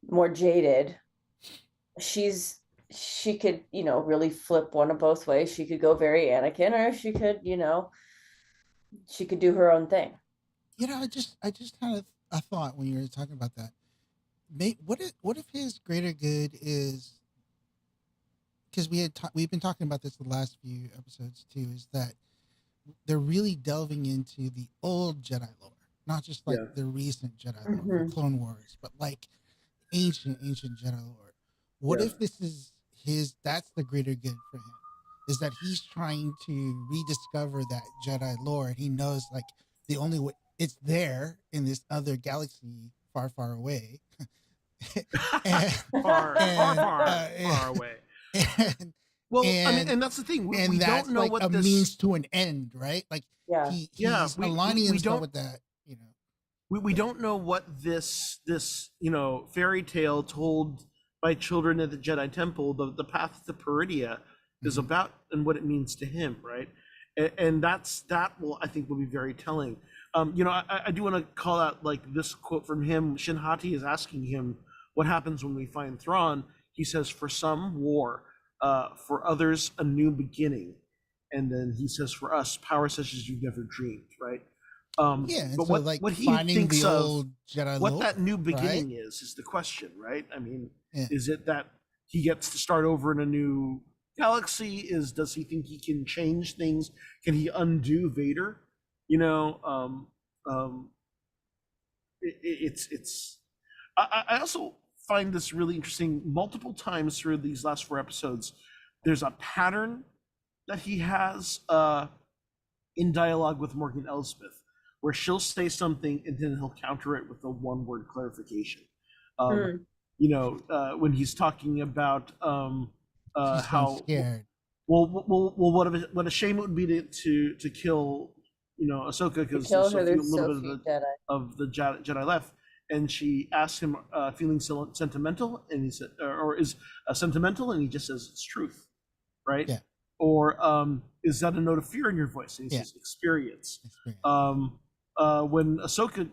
more jaded. She could, really flip one of both ways. She could go very Anakin, or she could, she could do her own thing. I just had a thought when you were talking about that. What if his greater good is, because we've been talking about this the last few episodes too, is that they're really delving into the old Jedi lore, not just like the recent Jedi lore, the Clone Wars, but like ancient Jedi lore. What if this is that's the greater good for him, is that he's trying to rediscover that Jedi lore, and he knows, like, the only way it's there in this other galaxy far, far away. far away. And, Well, I mean, and that's the thing. We that's don't know like what a this means to an end, right? Like, Yeah. he's aligning himself with that. We don't know what this fairy tale told by children at the Jedi Temple, the path to Peridia, is about, and what it means to him, right? And that will, I think, will be very telling. I do want to call out, like, this quote from him. Shin Hati is asking him, what happens when we find Thrawn? He says, for some, war, for others, a new beginning. And then he says, for us, power such as you've never dreamed, right? And but so, what, like, what he finding thinks the of old Jedi what lore, that new beginning right? is the question, right? I mean, Yeah. is it that he gets to start over in a new galaxy? Does he think he can change things? Can he undo Vader? It's I also find this really interesting. Multiple times through these last 4 episodes, there's a pattern that he has in dialogue with Morgan Elsbeth, where she'll say something and then he'll counter it with a one-word clarification. When he's talking about She's how scared. well, what a shame it would be to kill Ahsoka, because Kill there's her, a there's little so bit few Jedi. of the Jedi left, and she asks him, feeling sentimental, and he said, or is sentimental, and he just says it's truth, right? Yeah. Or is that a note of fear in your voice? And he says experience. When Ahsoka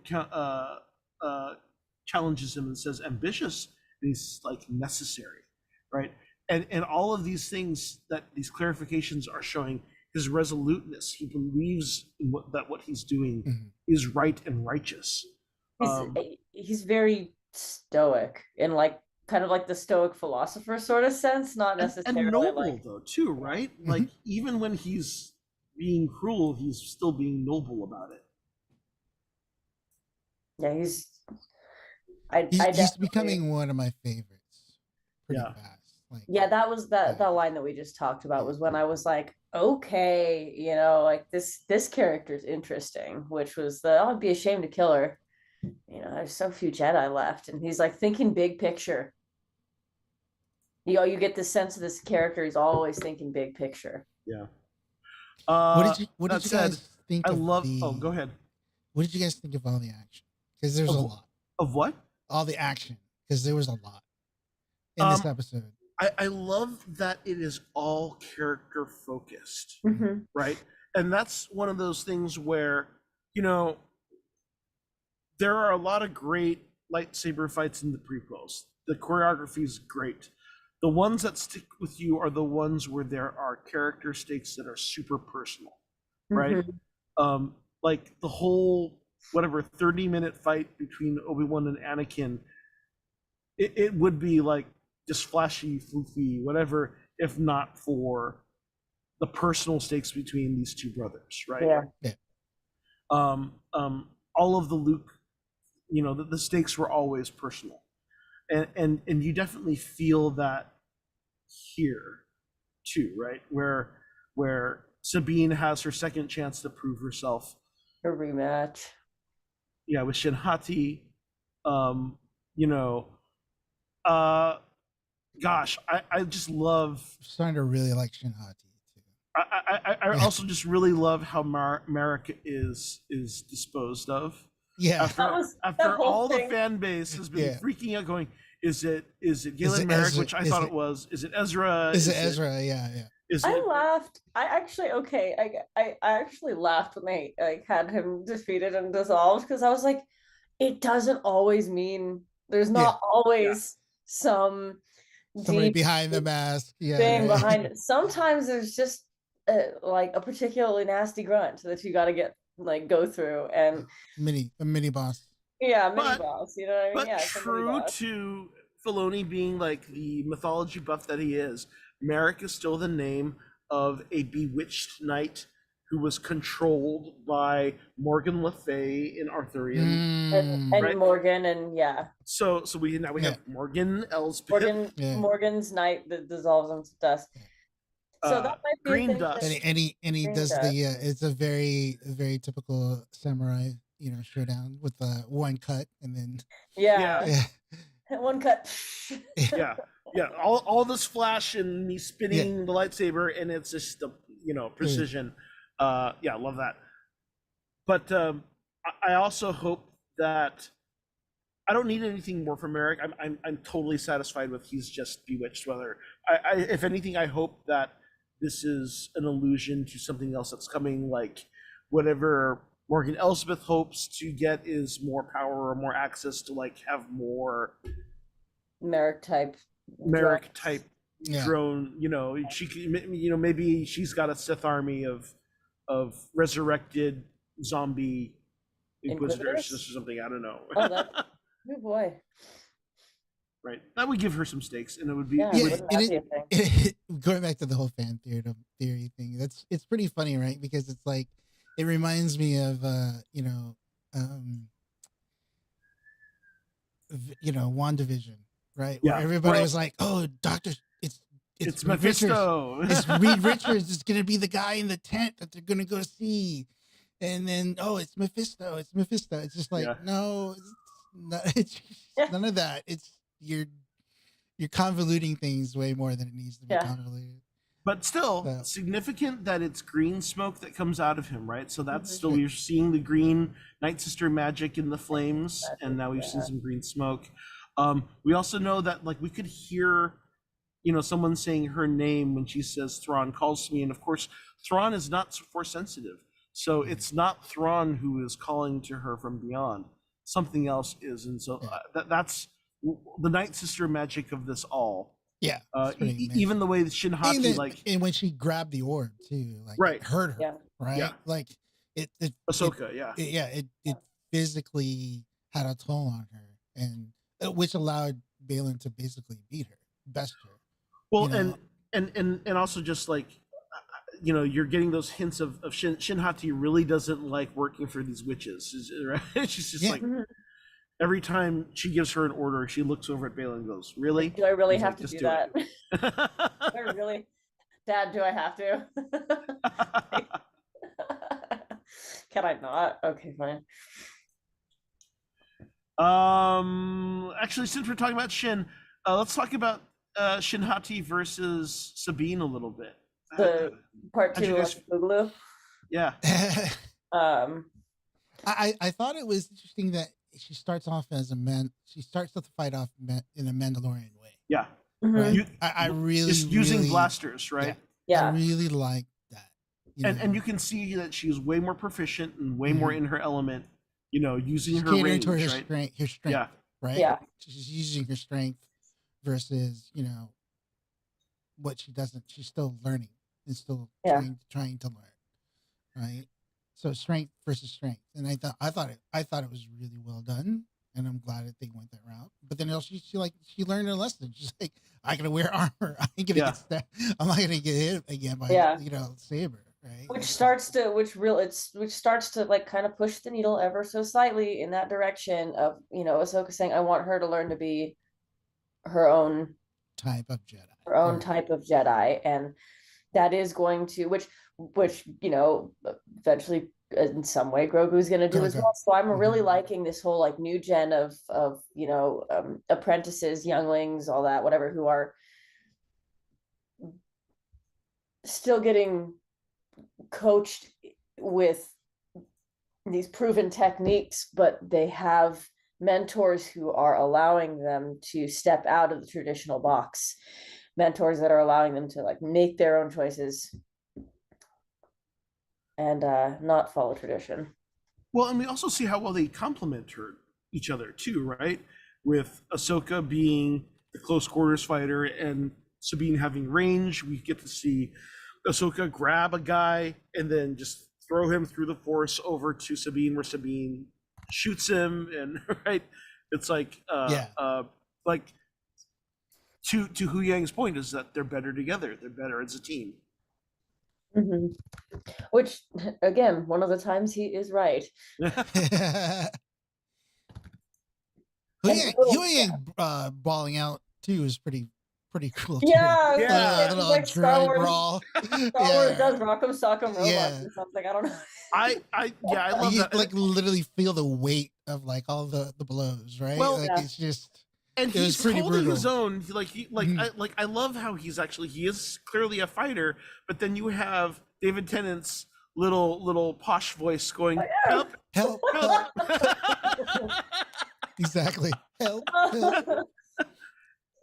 challenges him and says ambitious, and he's like necessary, right? And all of these things, that these clarifications are showing his resoluteness. He believes in what he's doing is right and righteous. He's very stoic in like kind of like the stoic philosopher sort of sense, not necessarily and noble like, though too, right? Like even when he's being cruel, he's still being noble about it. Yeah, he's definitely, becoming one of my favorites pretty fast. Like, yeah, that was that line that we just talked about was when I was like, okay, you know, like this character's interesting, which was I'd be ashamed to kill her. You know, there's so few Jedi left, and he's like thinking big picture. You get the sense of this character, he's always thinking big picture. Yeah. What did you guys think oh, go ahead. What did you guys think of all the action? Because there's a lot. Of what? All the action. Because there was a lot in this episode. I love that it is all character focused, right? And that's one of those things where, you know, there are a lot of great lightsaber fights in the prequels. The choreography is great. The ones that stick with you are the ones where there are character stakes that are super personal, right? Like the whole 30-minute fight between Obi-Wan and Anakin, it would be like just flashy, floofy, whatever, if not for the personal stakes between these two brothers, right? Yeah. All of the Luke, you know, the stakes were always personal, and you definitely feel that here too, right? Where Sabine has her second chance to prove herself. A rematch. Yeah, with Shin Hati. You know, gosh, I just love. I'm starting to really like Shin Hati too. I also just really love how Marek is disposed of. Yeah. After all the fan base has been freaking out, going, is it Galen Marek, which I thought it was? Is it Ezra? Is it Ezra? Yeah. I laughed. I actually laughed when they like had him defeated and dissolved, because I was like, it doesn't always mean there's not always some somebody behind the mask thing behind it. Sometimes there's just like a particularly nasty grunt that you got to go through, and a mini boss. Yeah, mini boss. You know what I mean? But true to Filoni being like the mythology buff that he is, Marek is still the name of a bewitched knight who was controlled by Morgan Le Fay in Arthurian, and Morgan, and So we have Morgan Elspeth. Morgan's knight that dissolves into dust. So that might be green dust, and he does dust. It's a very typical samurai, you know, showdown with one cut and then one cut. all this flash and me spinning the lightsaber, and it's just the precision. Love that. But I also hope that I don't need anything more from Marek. I'm totally satisfied with he's just bewitched. Whether I if anything, I hope that this is an allusion to something else that's coming, like whatever Morgan Elsbeth hopes to get is more power or more access to like have more Marek type drone. You know, maybe she's got a Sith army of resurrected zombie inquisitors or something. I don't know. Oh boy. Right, that would give her some stakes, and it would be going back to the whole fan theory thing. It's pretty funny, right? Because it's like it reminds me of WandaVision, right? Where everybody was like, "Oh, it's Mephisto. It's Reed Richards. It's gonna be the guy in the tent that they're gonna go see," and then it's Mephisto. It's Mephisto. It's just like no, it's none of that. It's you're convoluting things way more than it needs to be convoluted. But still, So- significant that it's green smoke that comes out of him, right? So that's Mhm. still, we're seeing the green Night Sister magic in the flames, and now we've seen Yeah. some green smoke. We also know that like we could hear, someone saying her name when she says Thrawn calls to me, and of course Thrawn is not force sensitive, so it's not Thrawn who is calling to her from beyond. Something else is, and so that's the Night Sister magic of this all. Yeah, it's pretty amazing. Even the way that Shin Hati, and, then, like, and when she grabbed the orb too, like Right. it hurt her, Yeah. right? Yeah. Like it Ahsoka, yeah. it physically had a toll on her, and which allowed Balin to basically beat her, best her. Well, you know? and also just like, you're getting those hints of Shin Hati really doesn't like working for these witches, right? She's just Yeah. like, Mhm. every time she gives her an order, she looks over at Balin and goes, "Really? Do I really He's have like, to "Just do do that? it." I really, Dad, do I have to? Can I not? Okay, fine. Actually, since we're talking about Shin, let's talk about Shin Hati versus Sabine a little bit. The part how'd you two of guys- Boogaloo. Yeah. I thought it was interesting that she starts off as a man. She starts the fight off in a Mandalorian way. Yeah. Mhm. Right? You- I really Just using really- blasters, right? Yeah. I really like that. And you can see that she's way more proficient and way more in her element, using she's her catering range, to her right? strength. Her strength, Yeah. right? Yeah. She's using her strength versus what she doesn't. She's still learning and still Yeah. trying to learn, right? So strength versus strength, and I thought it was really well done, and I'm glad that they went that route. But then also she learned her lesson. She's like, I gotta wear armor. I ain't gonna Yeah. get stabbed. I'm not gonna get hit again by Yeah. saber, right? Which starts to like kind of push the needle ever so slightly in that direction of Ahsoka saying, I want her to learn to be her own type of Jedi. type of Jedi, and that is going to which eventually in some way Grogu's going to do as Grogu. well. So I'm really Mhm. liking this whole like new gen of apprentices, younglings, all that, whatever, who are still getting coached with these proven techniques, but they have mentors who are allowing them to step out of the traditional box, mentors that are allowing them to like make their own choices and not follow tradition. Well, and we also see how well they complement each other too, right? With Ahsoka being the close quarters fighter and Sabine having range, we get to see Ahsoka grab a guy and then just throw him through the Force over to Sabine, where Sabine shoots him, and right, it's like like to Hu Yang's point is that they're better together, they're better as a team. Mm-hmm. Which, again, one of the times he is right. Hu Yang balling out too is pretty cool. Too. Yeah, Yeah. Little like Star droid Wars. brawl. Star Wars does Rock'em Sock'em Robots Yeah. or something. I don't know. I love You that. like literally feel the weight of like all the blows, right? Well, like yeah. it's just And it was he's pretty holding brutal. his own. Mhm. I love how he is clearly a fighter, but then you have David Tennant's little posh voice going, Oh, help, help. help. Exactly. Help. Help.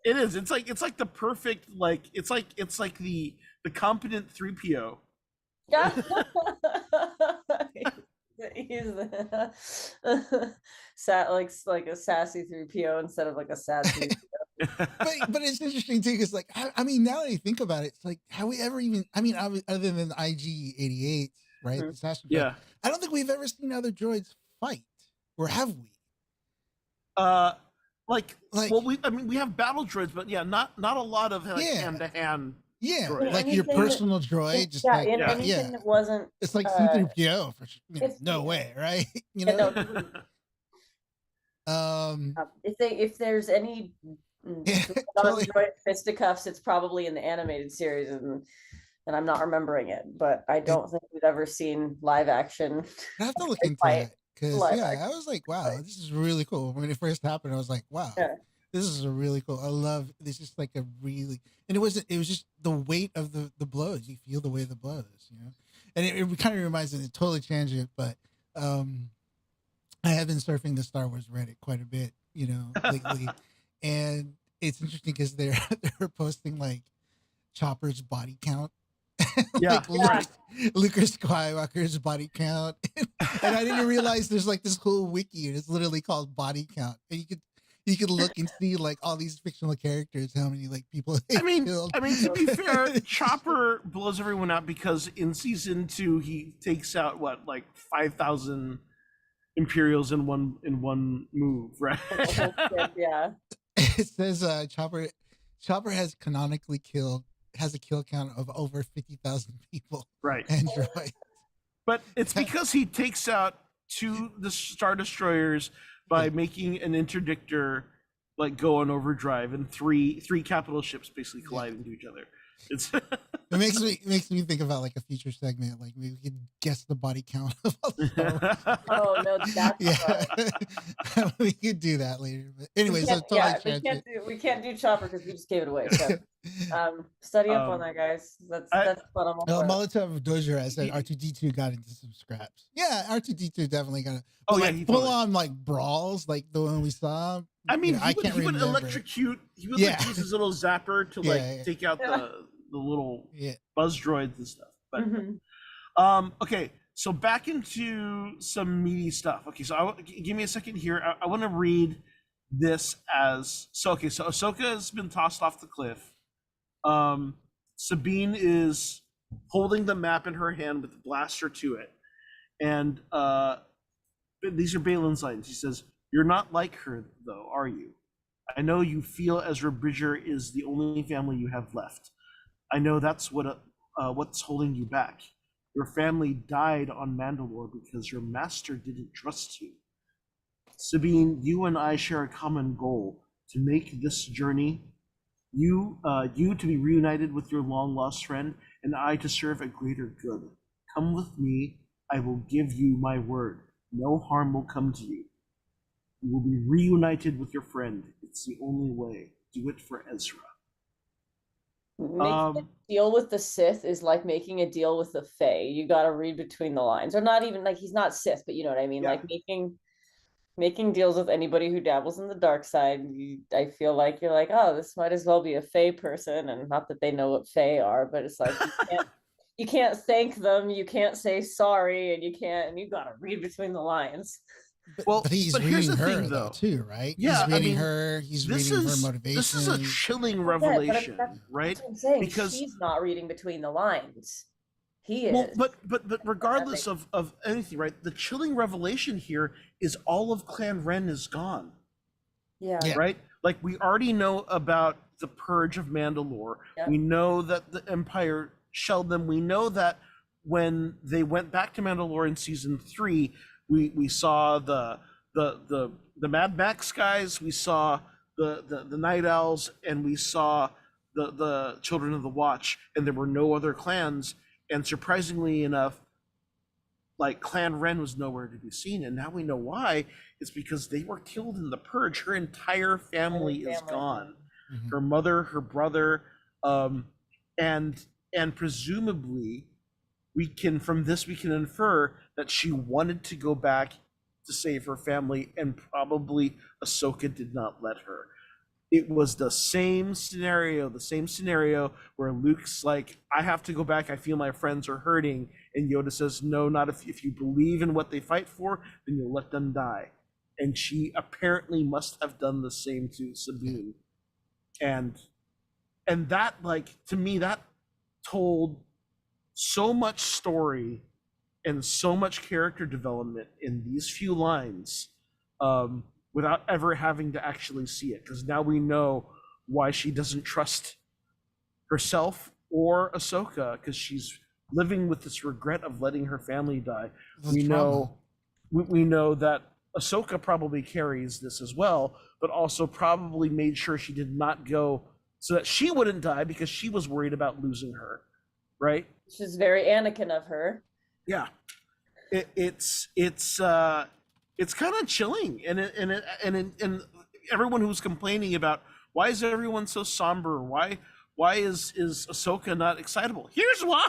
It is. It's like the perfect it's like the competent 3PO. Yeah. He's the like a sassy 3PO instead of like a sad 3PO. But it's interesting too, because like I mean, now that I think about it, it's like have we ever even? I mean, other than IG-88, right? Mhm. The Assassin droid, Yeah. I don't think we've ever seen other droids fight, or have we? Like well, we have battle droids, but yeah, not a lot of like Yeah. hand to hand. Yeah, Droid. like your Anything personal droid, just yeah, like in yeah. anything that wasn't it's like C-3PO for sure. it's- No way, right? You yeah, know. no, if there's any Yeah, non-droid totally. fisticuffs, it's probably in the animated series, and I'm not remembering it, but I don't think we've ever seen live action. I have to look into Fight. that because Live I was like, wow, this is really cool. When it first happened, I was like, wow, Yeah. This is a really cool. I love this. Is like a really, and it wasn't. It was just the weight of the blows. You feel the weight of the blows, and it kind of reminds me. It's totally tangent, but um, I have been surfing the Star Wars Reddit quite a bit, lately, and it's interesting because they're they're posting like Chopper's body count, Yeah, like Luke Skywalker's body count, and I didn't realize there's like this whole wiki, and it's literally called body count, and you could look and see like all these fictional characters, how many like people they killed. To be fair, Chopper blows everyone out because in season 2 he takes out what, like 5,000 Imperials in one move, right? Yeah. It says Chopper has has a kill count of over 50,000 people Right. and droids. But it's because he takes out 2 the Star Destroyers by making an interdictor like go on overdrive, and three capital ships basically collide into each other. It's It makes me think about like a future segment, like maybe we could guess the body count of all the Star Wars. Oh no, that's fun. We could do that later. But anyways, so totally we can't do Chopper because we just gave it away. So study up on that, guys. That's what I'm all for. Molotov Dozier said R2D2 got into some scraps. Yeah, R2D2 definitely got it. Oh, But yeah, like he full totally- on like brawls, like the one we saw. I mean, I he can't would remember. electrocute. He would like use his little zapper to like take out the little buzz droids and stuff. But okay, so back into some meaty stuff. Okay, so give me a second here. I want to read this as so. Okay, so Ahsoka has been tossed off the cliff. Sabine is holding the map in her hand with the blaster to it, and these are Balin's lines. He says, "You're not like her, though, are you? I know you feel Ezra Bridger is the only family you have left. I know that's what's holding you back. Your family died on Mandalore because your master didn't trust you. Sabine, you and I share a common goal: to make this journey. You to be reunited with your long-lost friend, and I to serve a greater good. Come with me. I will give you my word. No harm will come to you. You will be reunited with your friend. It's the only way. Do it for Ezra." Making a deal with the Sith is like making a deal with the Fae. You got to read between the lines, or not even like he's not Sith, but you know what I mean. Yeah. Like making deals with anybody who dabbles in the dark side. I feel like you're like, oh, this might as well be a Fae person, and not that they know what Fae are, but it's like you can't thank them, you can't say sorry, and you got to read between the lines. Well, but he's here's reading the her thing, though. too, right? Yeah, he's reading her. He's reading her motivation. This is a chilling revelation, right? That's what I'm saying. Because she's not reading between the lines. He is. Well, but regardless of anything, right? The chilling revelation here is all of Clan Ren is gone. Yeah. Right? Like, we already know about the purge of Mandalore. Yeah. We know that the Empire shelled them. We know that when they went back to Mandalore in season 3, we saw the Mad Max guys, we saw the Night Owls, and we saw the Children of the Watch, and there were no other clans. And surprisingly enough, like, Clan Ren was nowhere to be seen, and now we know why. It's because they were killed in the purge. Her entire family is gone. Mm-hmm. Her mother, her brother, and presumably we can infer that she wanted to go back to save her family, and probably Ahsoka did not let her. It was the same scenario where Luke's like, I have to go back, I feel my friends are hurting, and Yoda says, no, not if you believe in what they fight for, then you'll let them die. And she apparently must have done the same to Sabine. And that, like, to me, that told so much story and so much character development in these few lines, without ever having to actually see it, because now we know why she doesn't trust herself or Ahsoka, because she's living with this regret of letting her family die. We know that Ahsoka probably carries this as well, but also probably made sure she did not go so that she wouldn't die, because she was worried about losing her, right? Which is very Anakin of her. Yeah, it's kind of chilling, and everyone who was complaining about why is everyone so somber? Why is Ahsoka not excitable? Here's why.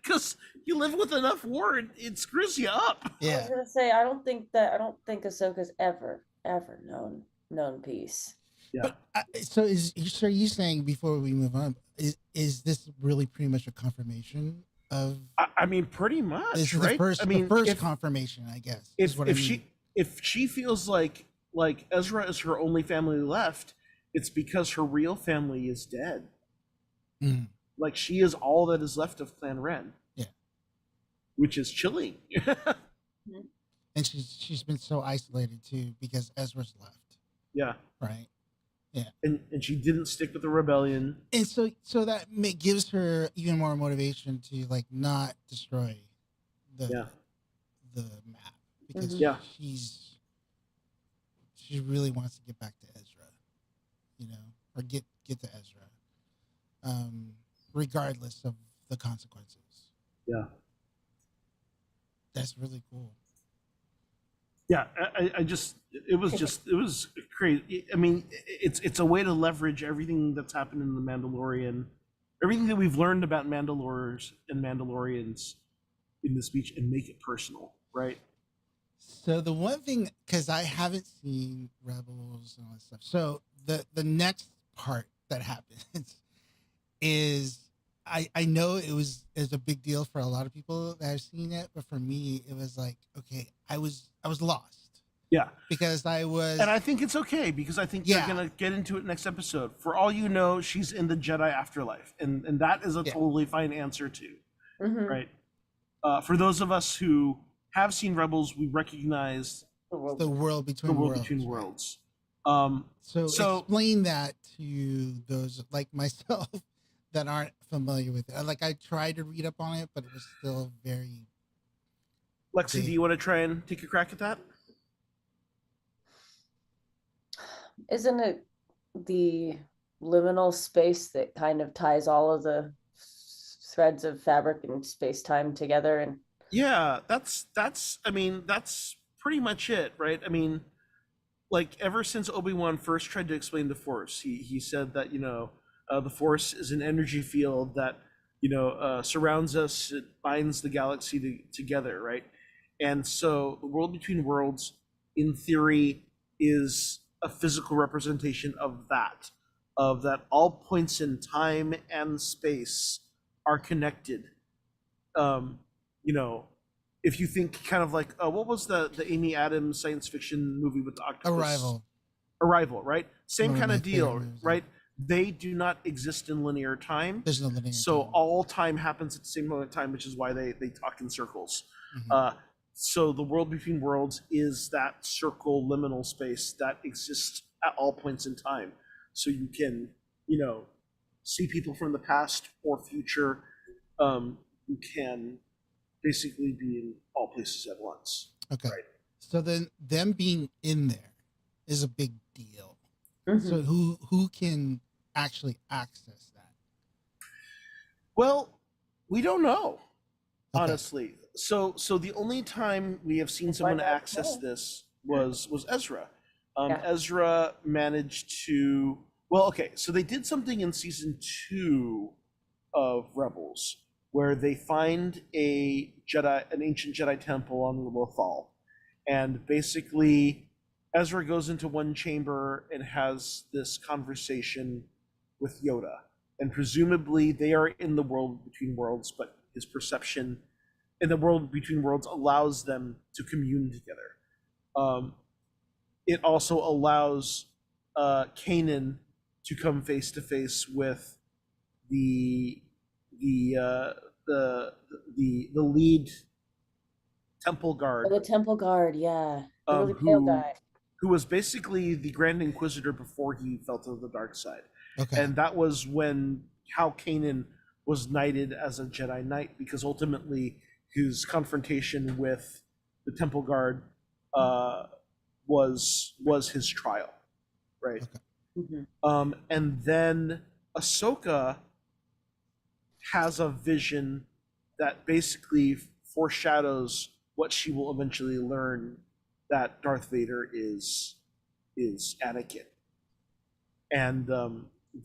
Because you live with enough war, it screws you up. I was Yeah. gonna say I don't think Ahsoka's ever known peace. Yeah. But so are you saying, before we move on, is this really pretty much a confirmation of I mean, pretty much, this is right? the first I mean, confirmation, I guess, is if what I if mean. she feels like Ezra is her only family left, it's because her real family is dead. Mm, Like she is all that is left of Clan Ren. Yeah. Which is chilling. and she's been so isolated too because Ezra's left, Yeah. right? Yeah. And she didn't stick with the rebellion. And so that gives her even more motivation to like not destroy the Yeah. the map, because Yeah. she really wants to get back to Ezra, or get to Ezra, regardless of the consequences. Yeah. That's really cool. Yeah, it was crazy. I mean, it's a way to leverage everything that's happened in the Mandalorian, everything that we've learned about Mandalorians and Mandalorians in the speech, and make it personal, right? So the one thing, because I haven't seen Rebels and all that stuff, so the next part that happens is, I know it was a big deal for a lot of people that have seen it, but for me it was like, okay, I was lost Yeah. because And I think it's okay, because I think Yeah. they're gonna get into it next episode. For all you know, she's in the Jedi afterlife, and that is a Yeah. totally fine answer too, Mhm. right? For those of us who have seen Rebels, we recognize the world the between world worlds. between right? worlds. So explain that to those like myself that aren't familiar with it. Like I tried to read up on it, but it was still very Lexi, do you want to try and take a crack at that? Isn't it the liminal space that kind of ties all of the threads of fabric and space time together? And Yeah, that's I mean, that's pretty much it, right? I mean, like ever since Obi-Wan first tried to explain the Force, he said that, the Force is an energy field that, surrounds us, it binds the galaxy together, right? And so the world between worlds, in theory, is a physical representation of that all points in time and space are connected. Um, you know, if you think kind of like, what was the Amy Adams science fiction movie with the octopus? Arrival, right? Same One of kind my of deal, favorite movies, right? They do not exist in linear time. There's no linear So time. all time happens at the same moment in time, which is why they talk in circles. Mhm. So the world between worlds is that circle liminal space that exists at all points in time. So you can, see people from the past or future. You can basically be in all places at once. Okay. Right. So then them being in there is a big deal. Mhm. So who can actually access that? Well, we don't know, Okay. honestly. So the only time we have seen someone Find out access tomorrow. this was Ezra. Yeah. Ezra managed to. Well, okay. So they did something in season 2 of Rebels where they find an ancient Jedi temple on Lothal, and basically Ezra goes into one chamber and has this conversation with Yoda, and presumably they are in the world between worlds, but his perception in the world between worlds allows them to commune together. It also allows Kanan to come face to face with the the uh, the lead temple guard, the temple guard, yeah, the really pale guy. who was basically the Grand Inquisitor before he fell to the dark side. Okay. And that was how Kanan was knighted as a Jedi Knight, because ultimately his confrontation with the Temple Guard was his trial, right? Okay. Mhm. And then Ahsoka has a vision that basically foreshadows what she will eventually learn, that Darth Vader is is Anakin, and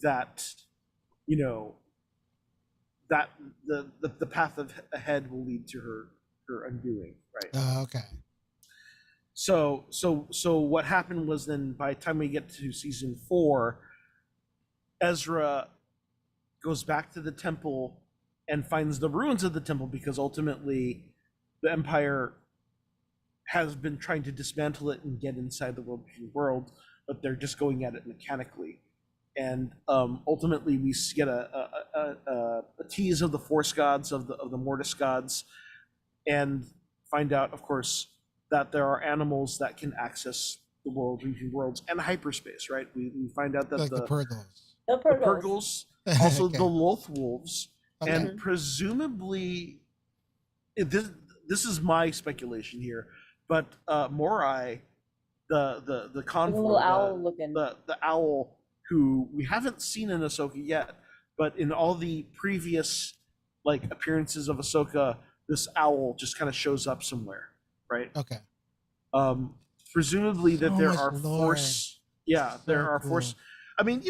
that you know that the path ahead will lead to her undoing, right? Okay. So what happened was, then by the time we get to season 4, Ezra goes back to the temple and finds the ruins of the temple, because ultimately the Empire has been trying to dismantle it and get inside the world, but they're just going at it mechanically. And ultimately, we get a tease of the Force gods, of the Mortis gods, and find out, of course, that there are animals that can access the world, region worlds, and hyperspace. Right? We find out that Like the Purgles. The the Purgles. Purgles, also Okay. the Loth Wolves, Okay. and presumably, this is my speculation here, but Morai, the The convoy, little owl looking. the owl, who we haven't seen in Ahsoka yet, but in all the previous like appearances of Ahsoka, this owl just kind of shows up somewhere, right? Okay. Presumably that So there much are lore. Force, yeah, So there are cool. Force. I mean,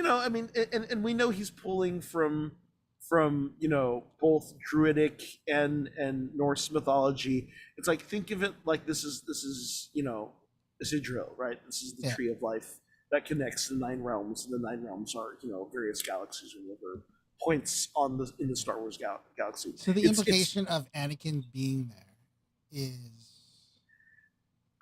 and we know he's pulling from both Druidic and Norse mythology. It's like, think of it like this is Isidro, right? This is the Yeah. tree of life that connects the 9 realms, and the 9 realms are various galaxies or whatever points in the Star Wars galaxy. So the It's- implication of Anakin being there is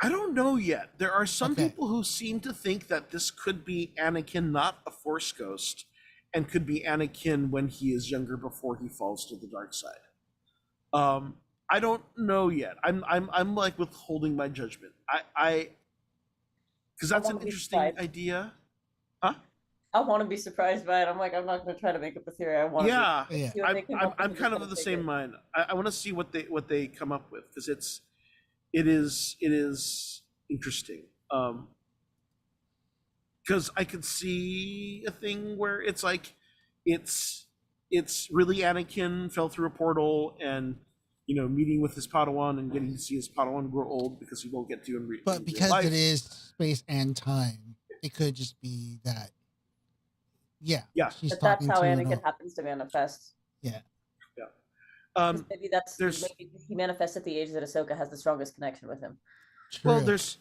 I don't know yet. There are some Okay. people who seem to think that this could be Anakin, not a Force ghost, and could be Anakin when he is younger, before he falls to the dark side. I don't know yet. I'm like withholding my judgment. I because that's an wanna be interesting surprised. idea. Huh? I want to be surprised by it. I'm like, I'm not going to try to make up a theory. I want to Yeah, Yeah. see what they come up with I'm and kind just of kinda of the take same it. mind. I want to see what they come up with, because it is interesting. Because I could see a thing where it's like it's really Anakin fell through a portal, and meeting with his Padawan and getting to see his Padawan grow old, because he won't get to in but real because life. it is space and time, it could just be that. Yeah. Yeah. She's But that's talking how to Anakin happens to manifest. Yeah. 'Cause maybe there's- maybe he manifests at the age that Ahsoka has the strongest connection with him. True. Well, there's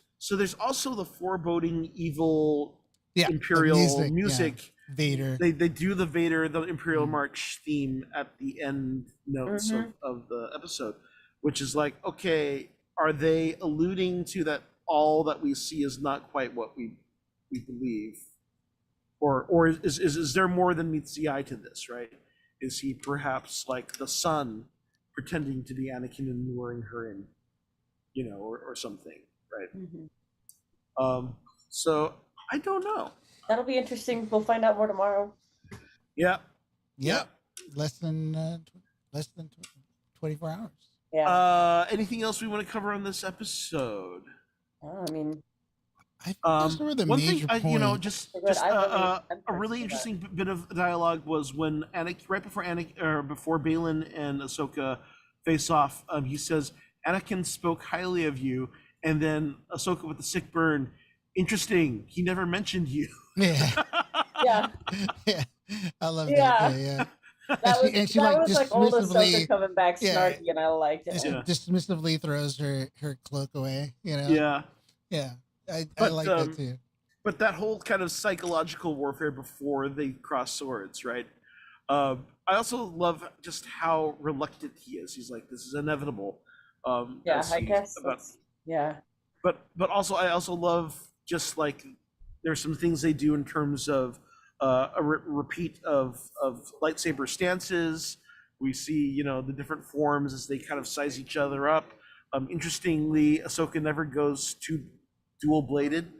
also the foreboding evil the Imperial music. Yeah. Vader. They do the Vader, the Imperial Mhm. March theme at the end notes Mhm. of the episode, which is like, okay, are they alluding to that all that we see is not quite what we believe, or is there more than meets the eye to this, right? Is he perhaps like the son pretending to be Anakin and luring her in, or something, right? Mhm. So I don't know. That'll be interesting. We'll find out more tomorrow. Yeah. Yep. Less than 24 hours. Yeah. Anything else we want to cover on this episode? I mean, I think those were the One major thing, points. just They're good. I'm a thirsty really for interesting bit of dialogue was when right before before Balin and Ahsoka face off. He says, "Anakin spoke highly of you," and then Ahsoka with the sick burn. Interesting. He never mentioned you. Yeah. Yeah. Yeah. I love Yeah. that. Yeah. That was and she that was like old dismissively- Ahsoka coming back yeah. snarky, and I liked it. Just Yeah. dismissively throws her cloak away. Yeah. Yeah. I But, like that too. But that whole kind of psychological warfare before they cross swords, right? I also love just how reluctant he is. He's like, "This is inevitable." Yeah, as I he's guess. about- Yeah. but also I also love just like there's some things they do in terms of a repeat of lightsaber stances. We see the different forms as they kind of size each other up. Interestingly, Ahsoka never goes to dual bladed.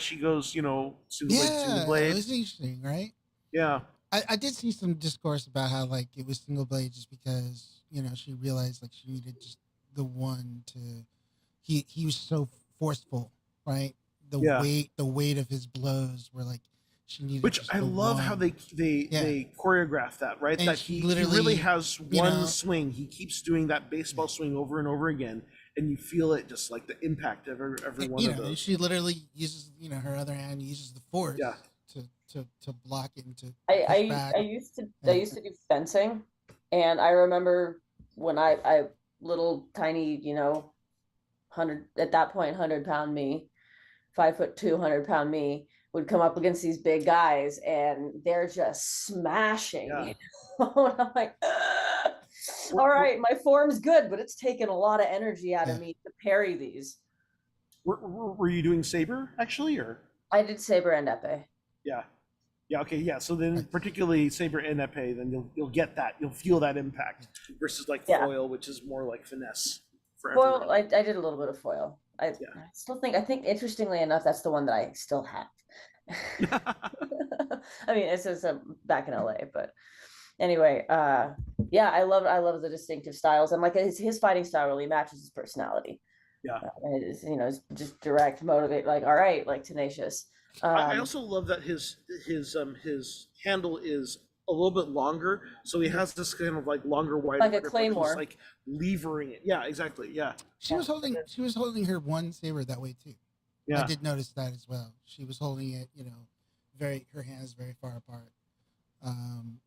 She goes single blade, single Yeah. blade. It was interesting, right? Yeah. I did see some discourse about how like it was single blade just because she realized like she needed just the one to. He was so forceful, right? The weight of his blows were like she needed. Which just I the love how one. they choreograph that, right? And that she he literally, really has you one know- swing. He keeps doing that baseball swing over and over again, and you feel it just like the impact of every one of those. She literally uses, her other hand uses the force Yeah. to block it and to push I back. I used to do fencing, and I remember when I little tiny, 100 pound me, 5'2", 100 pound me would come up against these big guys, and they're just smashing. Yeah. And I'm like, "Ugh. All right, my form's good, but it's taken a lot of energy out of me to parry these." Were you doing saber actually, or? I did saber and epee. Yeah. Yeah. Okay. Yeah. So then, particularly saber and epee, then you'll get that. You'll feel that impact versus like foil, which is more like finesse for Foil, everyone. I did a little bit of foil. I still think, interestingly enough, that's the one that I still have. I mean, it's just back in LA, but anyway, yeah, I love the distinctive styles, and like his fighting style really matches his personality. Yeah. It is, it's just direct, motivate, like, all right, like tenacious. I also love that his handle is a little bit longer, so he has this kind of like longer, wider, like a grip, claymore, he's like levering it. Yeah, exactly. Yeah. She was holding her one saber that way too. Yeah. I did notice that as well. She was holding it, her hands very far apart,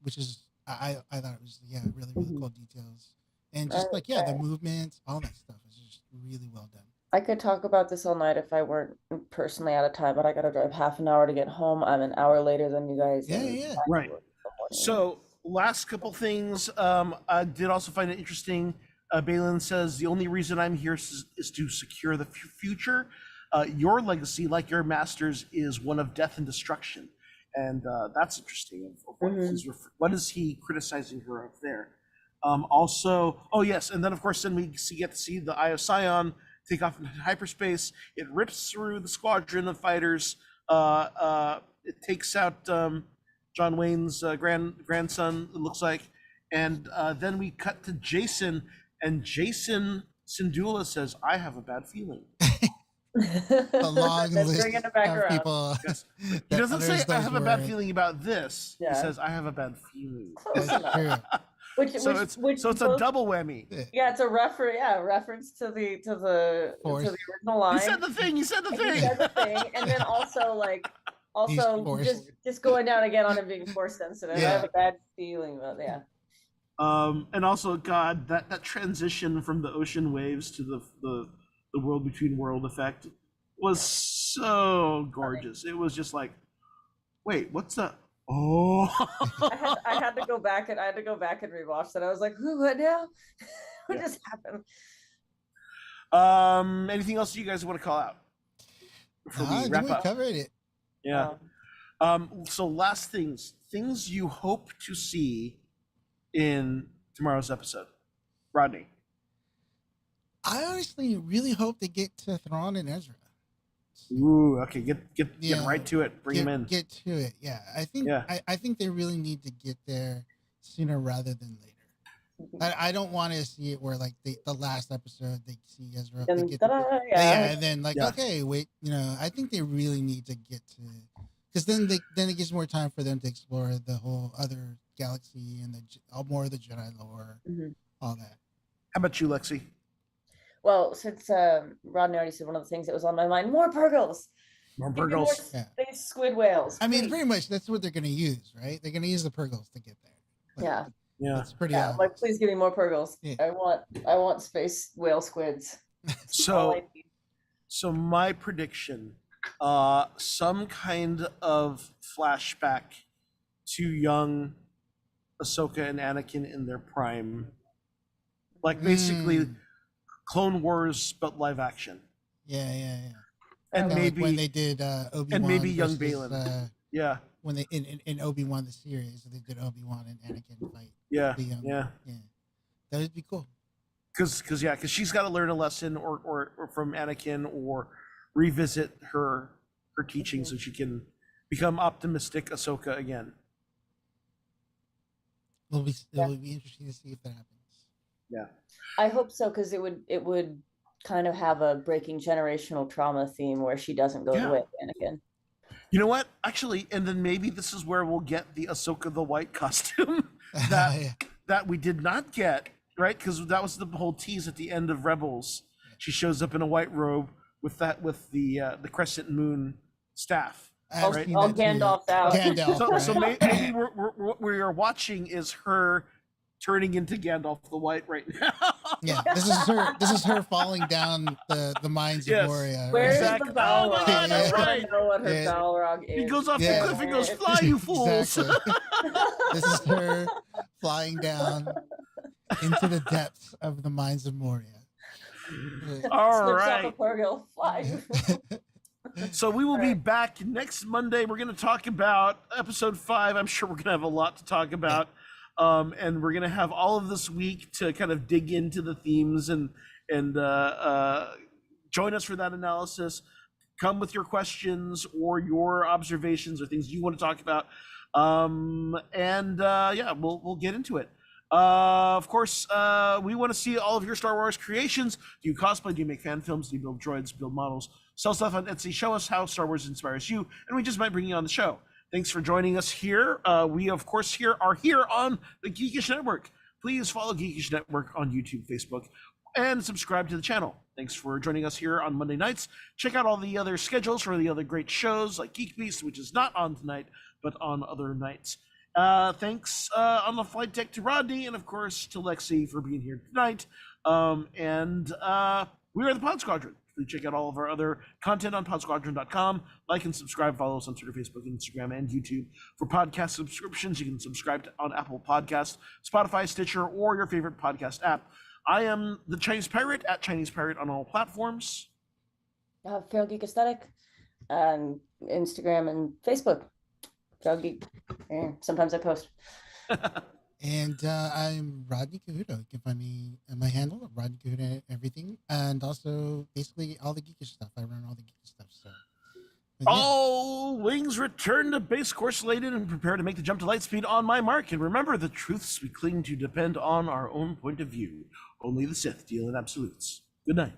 which is I thought it was really cool details, and just the movements, all that stuff is just really well done. I could talk about this all night if I weren't personally out of time, but I gotta drive half an hour to get home. I'm an hour later than you guys. Yeah. Right. So last couple things, I did also find it interesting. Balin says the only reason I'm here is to secure the future. Your legacy, like your master's, is one of death and destruction, and that's interesting. What is he criticizing her of there? Also, oh yes, and then of course, then we get to see the Eye of Sion take off into hyperspace. It rips through the squadron of fighters. It takes out John Wayne's grandson, it looks like, and then we cut to Jason, and Jason Syndulla says, "I have a bad feeling." A long list of people. Yes. He doesn't say, "I have a bad feeling about this." He says, "I have a bad feeling." That's true. So it's a double whammy. Yeah, it's a reference to the original line. You said the thing. You said the thing, and then also just going down again on it being force sensitive. I have a bad feeling about and also, God, that transition from the ocean waves to the world between world effect was so gorgeous. It was just like, wait, what's that? Oh, I had to go back and rewatch that. I was like, "Who? What now? What just happened?" Anything else you guys want to call out before we I wrap think we up? covered it. Yeah. So last things you hope to see in tomorrow's episode, Rodney. I honestly really hope they get to Thrawn and Ezra. Ooh, okay, get right to it. Bring him in. Get to it. Yeah, I think they really need to get there sooner rather than later. I don't want to see it where like the last episode they see Ezra, and then okay, wait, I think they really need to get to, because then it gives more time for them to explore the whole other galaxy and more of the Jedi lore, all that. How about you, Lexi? Well, since Rodney already said one of the things that was on my mind, more Purgles. More Purgles. Space squid whales. I mean, pretty much that's what they're going to use, right? They're going to use the Purgles to get there. Yeah. That's pretty obvious. Like, please give me more Purgles. Yeah. I want space whale squids. So my prediction, some kind of flashback to young Ahsoka and Anakin in their prime. Like basically Clone Wars, but live action. Yeah. And maybe when they did Obi-Wan, and maybe young versus, Balin. When they in Obi-Wan the series, they did Obi-Wan and Anakin fight. Yeah. That would be cool. Because she's got to learn a lesson or from Anakin, or revisit her teaching so she can become optimistic Ahsoka again. It'll be interesting to see if that happens. Yeah, I hope so, because it would kind of have a breaking generational trauma theme where she doesn't go the way of Anakin. You know what? Actually, and then maybe this is where we'll get the Ahsoka the White costume that we did not get, right? Because that was the whole tease at the end of Rebels. she shows up in a white robe with the crescent moon staff. I've right? seen All that too. Gandalf's out. Gandalf, So right? maybe what we are watching is her turning into Gandalf the White right now. Yeah, this is her falling down the mines Yes. of Moria. Where's right? Exactly. the Balrog? Oh my God, that's I want right. to know what her Yeah. Balrog is. He goes off Yeah. the cliff and goes, "Fly, you fools!" Exactly. This is her flying down into the depths of the mines of Moria. All Slips off right. a Porgil. Fly. So we will be Alright. back next Monday. We're going to talk about episode 5. I'm sure we're going to have a lot to talk about. And we're going to have all of this week to kind of dig into the themes and join us for that analysis. Come with your questions or your observations or things you want to talk about. Yeah, we'll get into it. Of course, we want to see all of your Star Wars creations. Do you cosplay? Do you make fan films? Do you build droids, build models, sell stuff on Etsy? Show us how Star Wars inspires you, and we just might bring you on the show. Thanks for joining us here. We, of course, are here on the Geekish Network. Please follow Geekish Network on YouTube, Facebook, and subscribe to the channel. Thanks for joining us here on Monday nights. Check out all the other schedules for the other great shows like Geek Beast, which is not on tonight, but on other nights. Thanks on the flight deck to Rodney and, of course, to Lexi for being here tonight. We are the Pod Squadron. Please check out all of our other content on podsquadron.com. Like and subscribe. Follow us on Twitter, Facebook, Instagram, and YouTube. For podcast subscriptions, you can subscribe on Apple Podcasts, Spotify, Stitcher, or your favorite podcast app. I am the Chinese Pirate at Chinese Pirate on all platforms. Feral Geek Aesthetic on Instagram and Facebook. Feral Geek. Yeah, sometimes I post. And I'm Rodney Cahuto. You can find me at my handle, Rodney Cahuto, everything, and also basically all the geekish stuff. I run all the geekish stuff. So, but yeah. All wings return to base course laden and prepare to make the jump to light speed on my mark. And remember, the truths we cling to depend on our own point of view. Only the Sith deal in absolutes. Good night.